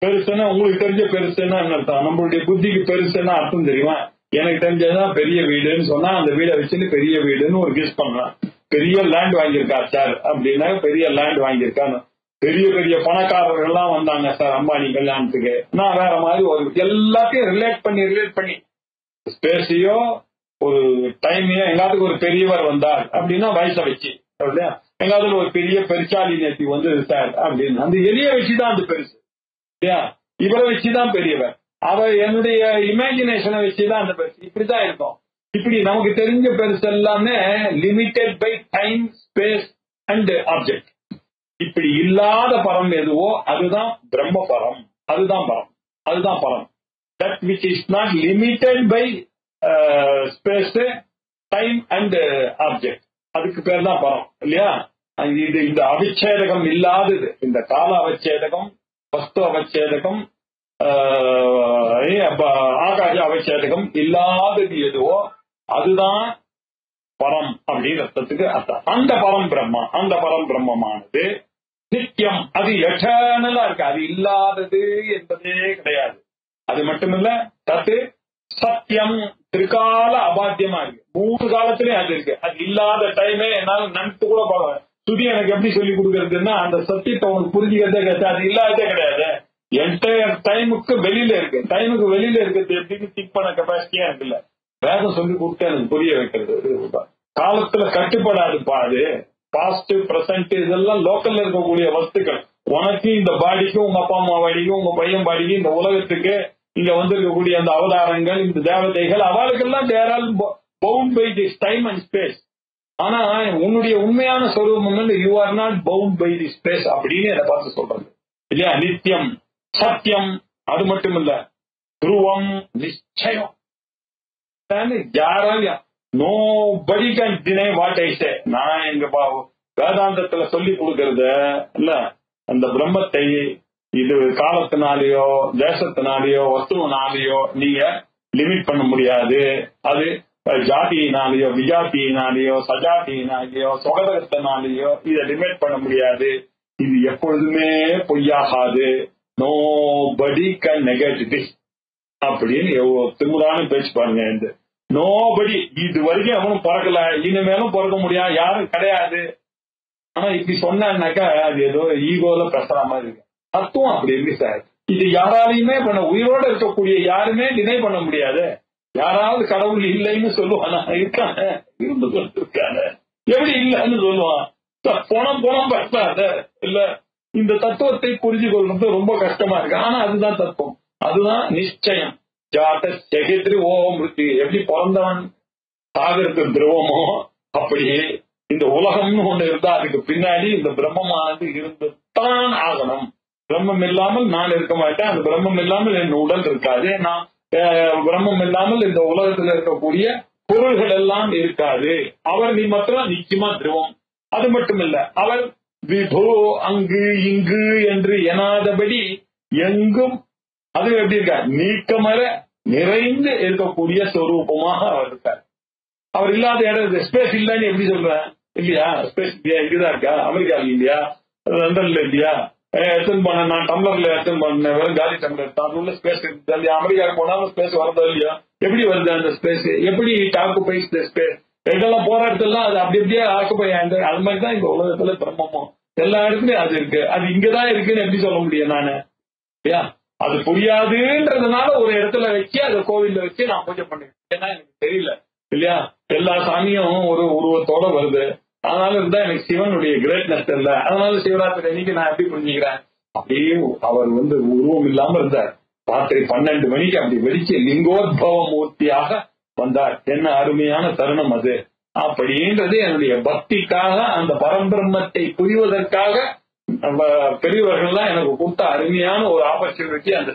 [SPEAKER 2] பெருசுன்னா உங்களுக்கு தெரிஞ்ச பெருசுன்னா என்ன அர்த்தம்? நம்மளுடைய புத்திக்கு பெருசுன்னா அர்த்தம் தெரியுமா? எனக்கு தெரிஞ்சதுதான் பெரிய வீடுன்னு சொன்னா அந்த வீடை வச்சுட்டு பெரிய வீடுன்னு ஒரு கெஸ் பண்றேன். பெரிய லேண்ட் வாங்கியிருக்கா சார் அப்படின்னா பெரிய லேண்ட் வாங்கியிருக்கான்னு. பெரிய பெரிய பணக்காரர்கள் எல்லாம் வந்தாங்க சார் அம்பானி கல்யாணத்துக்கு, நான் வேற மாதிரி ஒரு எல்லாத்தையும் ரிலேட் பண்ணி ஸ்பேஸையோ ஒரு டைமையோ, எங்காவது ஒரு பெரியவர் வந்தார் அப்படின்னா வயசை வச்சு, எங்காவது ஒரு பெரிய பெருச்சாலி நேத்தி வந்து சார் அப்படின்னு அந்த எளிய வச்சுதான் அந்த பெருசு இல்லையா? இவரை வச்சுதான் பெரியவர், அவர் என்னுடைய இமேஜினேஷனை வச்சுதான் அந்த பெருசு. இப்படிதான் இருக்கும். இப்படி நமக்கு தெரிஞ்ச பெருசு எல்லாமே limited by time, space and object. இப்படி இல்லாத பரம் எதுவோ அதுதான் பிரம்ம பரம், அதுதான் பரம், அதுதான் பரம். That which is not limited by space, time and object, அதுக்கு பேர் தான் பரம் இல்லையா? இது இந்த அவிச்சேதகம் இல்லாதது, இந்த கால அவச்சேதகம், வஸ்து அவச்சேதகம், ஆகாச அவச்சேதகம் இல்லாதது எதுவோ அதுதான் பரம் அப்படின்னு அர்த்தத்துக்கு அர்த்தம். அந்த பரம் பிரம்மா, அந்த பரம் பிரம்மமானது நித்தியம், அது எட்டர்னலா இருக்கு, அது இல்லாதது என்பதே கிடையாது. அது மட்டுமில்ல, தத்து சத்தியம், திரிகால அபாத்தியமா இருக்கு, 3 காலத்திலயும் அது இருக்கு. அது இல்லாத டைமே என்னால நினைத்து கூட பார்க்க. சுதி எனக்கு எப்படி சொல்லி கொடுக்கறதுன்னா அந்த சத்தியத்தை உனக்கு புரிஞ்சுக்கிறதே கிடையாது, அது இல்லாததே கிடையாது. என்டையர் டைமுக்கு வெளியில இருக்கு, டைமுக்கு வெளியில இருக்கிறது எப்படின்னு திங்க் பண்ண கெப்பாசிட்டியா எனக்கு இல்ல. வேதம் சொல்லி கொடுத்து எனக்கு புரிய வைக்கிறது. காலத்துல கட்டுப்படாதுப்பா, அது பாஸ்ட் பிரசன்ட் இதெல்லாம் லோக்கல்ல இருக்கக்கூடிய வஸ்துக்கள். உனக்கு இந்த பாடிக்கும், உங்க அப்பா அம்மா பாடிக்கும், உங்க பையன் பாடிக்கும், இந்த உலகத்துக்கு இங்க வந்திருக்கக்கூடிய அந்த அவதாரங்கள், இந்த தேவதைகள், அவளுக்கெல்லாம் there all bound by this time and space. ஆனா உன்னுடைய உண்மையான சொரூபம் you are not bound by the space அப்படின்னு என்னை பார்த்து சொல்றது இல்லையா? நித்தியம், சத்தியம், அது மட்டும் இல்ல, துருவம், நிச்சயம். யாராலையும் nobody can deny what I say. நான் எங்க வேதாந்தத்துல சொல்லி கொடுக்கறத இல்ல, அந்த பிரம்மத்தை இது காலத்தினாலேயோ தேசத்தினாலேயோ வஸ்துவனாலேயோ நீங்க லிமிட் பண்ண முடியாது. அது ஜாதியினாலேயோ விஜாத்தியினாலேயோ சஜாத்தியினாலேயோ சொகதத்தினாலேயோ இதை லிமிட் பண்ண முடியாது. இது எப்பொழுதுமே பொய்யாகாது. நோபடி கேன் நெகட் திஸ் அப்படின்னு எவ்வளவு திமுறான பேச்சு பாருங்க. இந்த நோபடி இது வரைக்கும் அவனும் பிறக்கல, இனிமேலும் பிறக்க முடியாது, யாரும் கிடையாது. ஆனா இப்படி சொன்னாக்கா அது ஏதோ ஈகோல பேசுற மாதிரி இருக்கு. தத்துவம் அப்படி இருக்கு சார். இது யாராலையுமே பண்ண, உயிரோட இருக்கக்கூடிய யாருமே டினை பண்ண முடியாது. யாராவது கடவுள் இல்லைன்னு சொல்லுவானா? இருக்காங்க, இருந்து கொடுத்துருக்காங்க. எப்படி இல்லைன்னு சொல்லுவான்? பணம் பேசாத இல்ல. இந்த தத்துவத்தை புரிஞ்சு கொள்றது ரொம்ப கஷ்டமா இருக்கு. ஆனா அதுதான் தத்துவம், அதுதான் நிச்சயம். ஜாத செகித்ரி ஓ மிருத்தி. எப்படி பிறந்தவன் சாகருக்கு திரவமோ அப்படியே இந்த உலகம்னு ஒண்ணு இருந்தா அதுக்கு பின்னாடி இந்த பிரம்மமானது இருந்துதான் ஆகணும். பிரம்மம் இல்லாமல் நான் இருக்க மாட்டேன், அந்த பிரம்மம் இல்லாமல் என் உடல் இருக்காது, நான் பிரம்மம் இல்லாமல் இந்த உலகத்துல இருக்கக்கூடிய பொருள்கள் எல்லாம் இருக்காது. அவர் நீ மாத்திரம் நிச்சயமா திரவம். அது மட்டும் இல்ல, அவர் விபோ அங்கு இங்கு என்று எனாதபடி எங்கும், அது எப்படி இருக்கார்? நீக்கமர நிறைந்து இருக்கக்கூடிய ஸ்வரூபமாக அவர் இருக்கார். அவர் இல்லாத இடம் ஸ்பேஸ் இல்லைன்னு எப்படி சொல்றேன்? இல்லையா? ஸ்பேஸ் இல்லையா? இங்கதான் இருக்கா? அமெரிக்காவில் இல்லையா? லண்டன்ல இல்லையா? எத்தனை பண்ண நான் டம்ளர்ல எத்தனை பண்ண வெறும் காலி டம்ளர் தான் உள்ள ஸ்பேஸ் இருக்கு இல்லையா? அமெரிக்காவுக்கு போனாலும் ஸ்பேஸ் வரதோ இல்லையா? எப்படி வருது அந்த ஸ்பேஸ்? எப்படி ஆக்குபைஸ் த ஸ்பேஸ்? எங்கெல்லாம் போற இடத்துல அது அப்படி அப்படியே ஆக்குபை ஆண்டு. அது மாதிரிதான் இந்த உலகத்துல பிரம்மமும் எல்லா இடத்துலயும் அது இருக்கு. அது இங்கதான் இருக்குன்னு எப்படி சொல்ல முடியும் நானு? இல்லையா? அது புரியாதுன்றதுனால ஒரு இடத்துல வச்சு அதை கோவில்ல வச்சு நான் பூஜை பண்ணுவேன். ஏன்னா எனக்கு தெரியல இல்லையா? எல்லா சாமியும் ஒரு உருவத்தோட வருது. அதனால இருந்தா எனக்கு சிவனுடைய கிரேட்னஸ் தெரியல. அதனால சிவராத்திரி அன்னைக்கு நான் எப்படி புரிஞ்சுக்கிறேன்? அப்படியே அவர் உருவம் இல்லாம இருந்தார். ராத்திரி 12 மணிக்கு அப்படி வெடிச்சு லிங்கோத்பவ மூர்த்தியாக வந்தார். என்ன அருமையான தருணம் அது! அப்படின்றது என்னுடைய பக்திக்காக, அந்த பரம்பிரம்மத்தை புரிவதற்காக பெரியவர்கள்லாம் எனக்கு கொடுத்த அருமையான ஒரு ஆப்பர்ச்சுனிட்டி. அந்த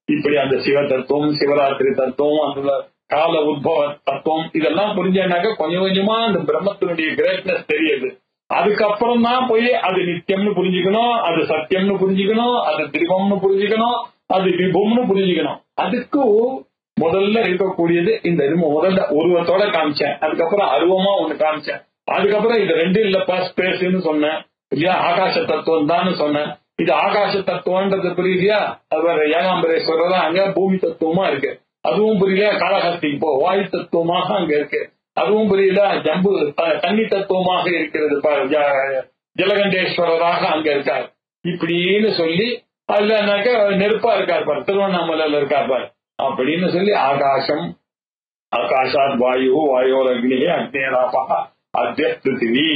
[SPEAKER 2] இப்படி அந்த சிவ தத்துவம், சிவராத்திரி தத்துவம், அந்த கால உத்பவ தத்துவம் இதெல்லாம் புரிஞ்சேன்னாக்க கொஞ்சம் கொஞ்சமா அந்த பிரம்மத்தினுடைய கிரேட்னஸ் தெரியுது. அதுக்கப்புறம் தான் போய் அது நித்தியம்னு புரிஞ்சுக்கணும், அது சத்தியம்னு புரிஞ்சுக்கணும், அது திரிவம்னு புரிஞ்சுக்கணும், அது விபம்னு புரிஞ்சுக்கணும். அதுக்கு முதல்ல இருக்கக்கூடியது இந்த முதல்ல உருவத்தோட காமிச்சேன், அதுக்கப்புறம் அருவமா ஒண்ணு காமிச்சேன், அதுக்கப்புறம் இது ரெண்டு இல்லப்பா ஸ்பேஸ்ன்னு சொன்னேன் இல்லையா? ஆகாச தத்துவம் தான் சொன்னேன். இது ஆகாச தத்துவம்ன்றது புரியலையா? அது ஏகாம்பரேஸ்வரர் அங்க பூமி தத்துவமா இருக்கு, அதுவும் புரியல. காளஹஸ்தி இப்போ வாயு தத்துவமாக அங்க இருக்கு, அதுவும் புரியல. ஜம்பு தண்ணி தத்துவமாக இருக்கிறது, ஜலகண்டேஸ்வரராக அங்க இருக்கார். இப்படின்னு சொல்லி அதுலனாக்க நெருப்பா இருக்கார் பாரு, திருவண்ணாமலையில இருக்கார் பாரு அப்படின்னு சொல்லி ஆகாசம், ஆகாஷாத் வாயு, வாயோர் அக்னி, அக்னேராபா அத்திய பிருத்திவி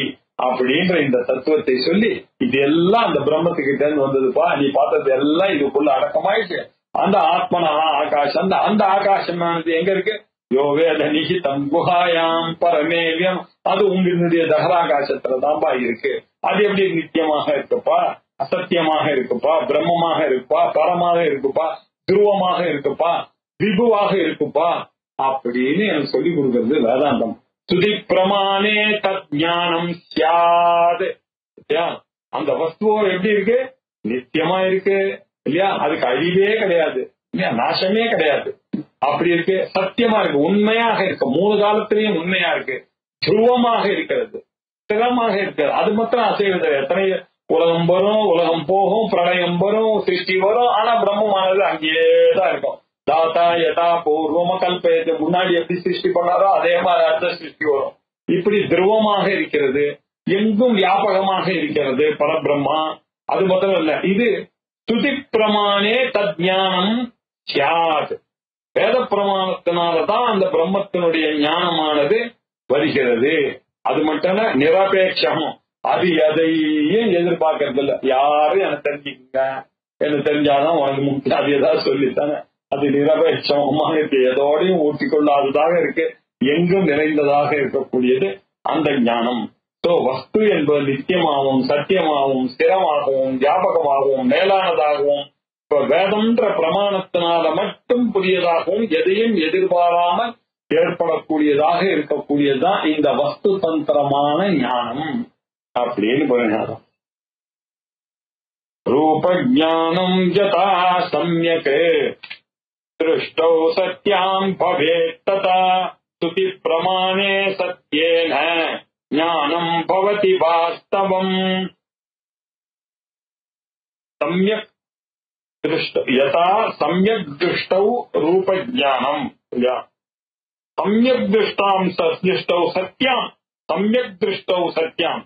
[SPEAKER 2] அப்படின்ற இந்த தத்துவத்தை சொல்லி இது எல்லாம் அந்த பிரம்மத்துக்கிட்ட இருந்து வந்ததுப்பா. நீ பார்த்தது எல்லாம் இதுக்குள்ள அடக்கமாயிடுச்சு. அந்த ஆத்மனா ஆகாஷம், அந்த ஆகாசம் எங்க இருக்கு? யோவேத நிகிதம் குஹாயாம் பரமேவியம், அது உங்களுடைய தகராகாசத்துல தான்பா இருக்கு. அது எப்படி நித்தியமாக இருக்குப்பா, அசத்தியமாக இருக்குப்பா, பிரம்மமாக இருக்குப்பா, பரமாக இருக்குப்பா, துருவமாக இருக்குப்பா, விபுவாக இருக்குப்பா அப்படின்னு எனக்கு சொல்லி கொடுக்கறது வேதாந்தம். சுதி பிரமாணே தத் ஞானம் சியாது. அந்த வஸ்துவோ எப்படி இருக்கு? நித்தியமா இருக்கு இல்லையா? அதுக்கு அழிவே கிடையாது இல்லையா? நாசமே கிடையாது. அப்படி இருக்கு, சத்தியமா இருக்கு, உண்மையாக இருக்கு, 3 காலத்திலையும் உண்மையா இருக்கு, துருவமாக இருக்கிறது, ஸ்திரமாக இருக்கிறது. அது மாத்திரம் அசைவது. எத்தனை உலகம் வரும், உலகம் போகும், பிரளயம் வரும், சிருஷ்டி வரும், ஆனா பிரம்மமானது அங்கேயேதான் இருக்கும். தாத்தா யதா பூர்வம கல்பயத்தை, முன்னாடி எப்படி சிருஷ்டி பண்ணாரோ அதே மாதிரி அடுத்த சிருஷ்டி வரும். இப்படி துருவமாக இருக்கிறது, எங்கும் வியாபகமாக இருக்கிறது பரபிரம்மா. அது மாத்திரம் இல்ல, இது ஸ்துதி பிரமாணே தத் ஞானம் சியாத். வேத பிரமாணத்தினாலதான் அந்த பிரம்மத்தினுடைய ஞானமானது வருகிறது. அது மட்டும் இல்ல, நிரபேட்சம், அது எதையும் எதிர்பார்க்கறது இல்ல. யாரும் எனக்கு தெரிஞ்சுக்குங்க, எனக்கு தெரிஞ்சாதான் உனக்கு முக்கியம், அது ஏதாவது சொல்லித்தானே. அது நிரபேட்சமாக இருக்கு, எதோடையும் ஊட்டிக்கொள்ளாததாக இருக்கு, எங்கும் நிறைந்ததாக இருக்கக்கூடியது அந்த ஞானம். சோ வஸ்து என்பது நித்தியமாகவும் சத்தியமாகவும் ஸ்திரமாகவும் வியாபகமாகவும் மேலானதாகவும் வேதம்ன்ற பிரமாணத்தினால மட்டும் புதியதாகவும் எதையும் எதிர்பாராமல் ஏற்படக்கூடியதாக இருக்கக்கூடியதுதான் இந்த வஸ்து தந்திரமான ஞானம் அப்படின்னு போயிடும். ரூப ஞானம் யதா சம்யக் திருஷ்டௌ சத்யாம் பவேத் ததா ஸ்ருதி பிரமாணே சத்யேன ஞானம் பவதி வாஸ்தவம். சம்யக் யதா சம்யக் திருஷ்டௌ ரூப ஞானம் சம்யக் திருஷ்டௌ சத்யாம் சம்யக் திருஷ்டௌ சத்யாம்.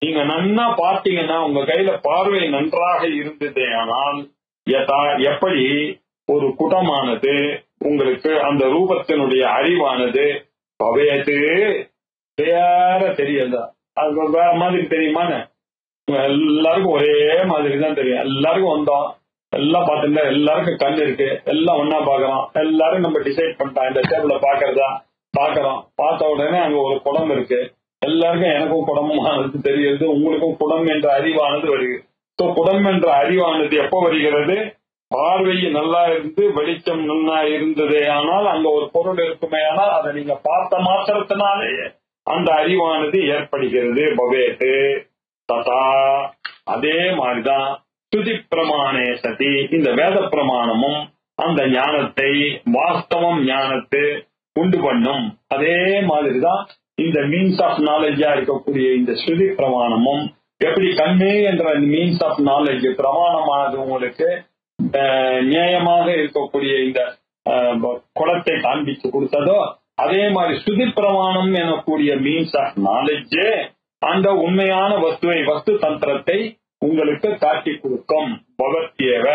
[SPEAKER 2] நீங்க நன்னா பார்த்தீங்கன்னா உங்க கையில பார்வை நன்றாக இருந்ததே ஆனால் யதா எப்படி ஒரு குடமானது உங்களுக்கு அந்த ரூபத்தினுடைய அறிவானது பவேது வேற தெரியல, அது வேற மாதிரி தெரியுமான்னு எல்லாருக்கும் ஒரே மாதிரி தான் தெரியும். எல்லாருக்கும் வந்தோம், எல்லாம் பார்த்துட்டா எல்லாருக்கும் கண் இருக்கு, எல்லாம் ஒன்னா பாக்குறோம், எல்லாரும் நம்ம டிசைட் பண்ணிட்டோம் இந்த டேபிள பாக்குறதா பாக்குறோம். பார்த்த உடனே அங்க ஒரு குடம் இருக்கு, எல்லாருக்கும் எனக்கும் குடமானது தெரியுது, உங்களுக்கும் குடம் என்ற அறிவானது வருது. ஸோ குடம் என்ற அறிவானது எப்ப வருகிறது? பார்வை நல்லா இருந்து வெளிச்சம் நல்லா இருந்ததே ஆனால் அங்க ஒரு பொருள் இருக்குமே ஆனால் அதை நீங்க பார்த்த மாத்திரத்தினாலேயே அந்த அறிவானது ஏற்படுகிறது. பவேத்து ததா அதே மாதிரிதான் ஸ்ருதி பிரமாணே சதி இந்த வேத பிரமாணமும் அந்த ஞானத்தை வாஸ்தவம் ஞானத்தை உண்டு பண்ணும். அதே மாதிரிதான் இந்த மீன்ஸ் ஆஃப் நாலேஜா இருக்கக்கூடிய இந்த ஸ்ருதி பிரமாணமும் எப்படி கண்ணே என்ற மீன்ஸ் ஆஃப் நாலேஜ் பிரமாணமானது உங்களுக்கு நியாயமாக இருக்கக்கூடிய இந்த குடத்தை காண்பித்து கொடுத்ததோ அதே மாதிரி ஸ்ருதி பிரமாணம் எனக்கூடிய மீன்ஸ் ஆஃப் நாலேஜ் அந்த உண்மையான வஸ்துவை வஸ்து தந்திரத்தை உங்களுக்கு காட்டி கொடுக்கும். பகவத்தியவ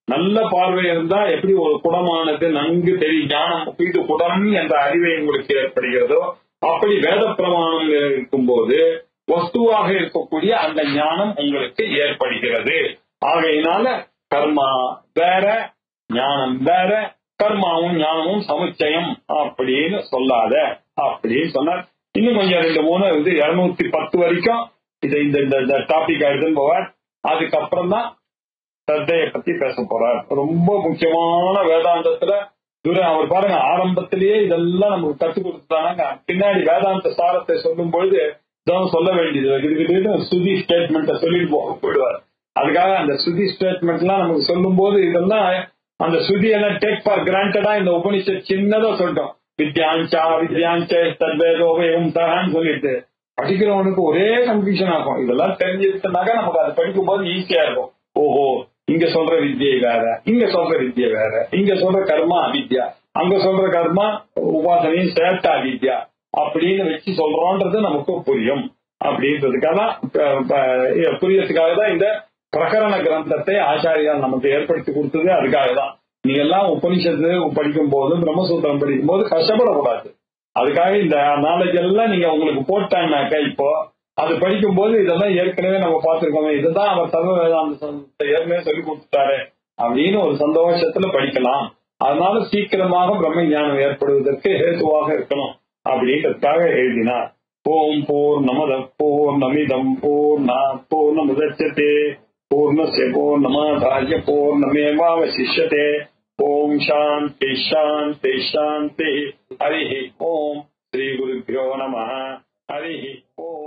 [SPEAKER 2] நல்ல பார்வை இருந்தா எப்படி ஒரு குடமானது நன்கு தெரியும் ஞானம் இது குடம் என்ற அறிவை உங்களுக்கு ஏற்படுகிறதோ அப்படி வேத பிரமாணம் இருக்கும்போது வஸ்துவாக இருக்கக்கூடிய அந்த ஞானம் உங்களுக்கு ஏற்படுகிறது. ஆகையினால கர்மா வேற ஞானம் வேற, கர்மாவும் ஞானமும் சமுச்சயம் அப்படின்னு சொல்லாத அப்படின்னு சொன்னார். இன்னும் கொஞ்சம் 2-3 210 வரைக்கும் இதை இந்த டாபிக் எடுத்துன்னு போவார். அதுக்கப்புறம் தான் ஸ்ரத்தையை பத்தி பேச போறார். ரொம்ப முக்கியமான வேதாந்தத்துல அவர் பாருங்க ஆரம்பத்திலேயே இதெல்லாம் நமக்கு கற்றுக் கொடுத்துட்டாங்க. பின்னாடி வேதாந்த சாரத்தை சொல்லும் பொழுது இதான் சொல்ல வேண்டியது ஸ்ருதி ஸ்டேட்மெண்ட்டை சொல்லிட்டு போயிடுவார். அதுக்காக அந்த ஸ்ருதி ஸ்டேட்மெண்ட் எல்லாம் நமக்கு சொல்லும் போது இதெல்லாம் அந்த ஸ்ருதி எல்லாம் டேக் ஃபார் கிராண்டடா இந்த உபனிஷத் சின்னதா சொல்லிட்டோம். வித்யாஞ்சா வித்யாஞ்ச தத்வேதோபயம் தகான்னு சொல்லிட்டு படிக்கிறவனுக்கு ஒரே கன்ஃபியூஷன் ஆகும். இதெல்லாம் தெரிஞ்சிருச்சுனாக்கா நமக்கு அதை படிக்கும் போது ஈஸியா இருக்கும். ஓஹோ இங்க சொல்ற வித்யை வேற, இங்க சொல்ற வித்யை வேற, இங்க சொல்ற கர்மா வித்யா, அங்க சொல்ற கர்மா உபாசனையும் சேர்த்தா வித்யா அப்படின்னு வச்சு சொல்றோன்றது நமக்கு புரியும். அப்படின்றதுக்காக புரியறதுக்காக தான் இந்த பிரகரண கிரந்தத்தை ஆச்சாரியார் நமக்கு ஏற்படுத்தி கொடுத்தது. அதுக்காக தான் நீங்க எல்லாம் உபனிஷத்து படிக்கும் போது பிரம்மசூத்திரம் படிக்கும் போது கஷ்டப்படக்கூடாது. அதுக்காக இந்த நாலேஜ் எல்லாம் நீங்க உங்களுக்கு போட்டாங்கனாக்கா இப்போ அது படிக்கும் போது இதெல்லாம் ஏற்கனவே நம்ம பார்த்திருக்கோம், இதுதான் அவர் சர்வ வேதாந்த ஏற்கனவே சொல்லி கொடுத்துட்டாரு அப்படின்னு ஒரு சந்தோஷத்துல படிக்கலாம். அதனால சீக்கிரமாக பிரம்ம ஞானம் ஏற்படுவதற்கு ஹேதுவாக இருக்கணும் அப்படின்றதுக்காக எழுதினார். ஓம் பூர்ணமத பூர்ணமிதம் பூர்ணமுதச்யதே பூர்ணஸ்ய பூர்ணமாதாய பூர்ணமேவாவசிஷ்யதே. ஓம் சாந்தி சாந்தி சாந்தி. ஹரி ஓம். ஸ்ரீ குருभ्यो நமः. ஹரி ஓம்.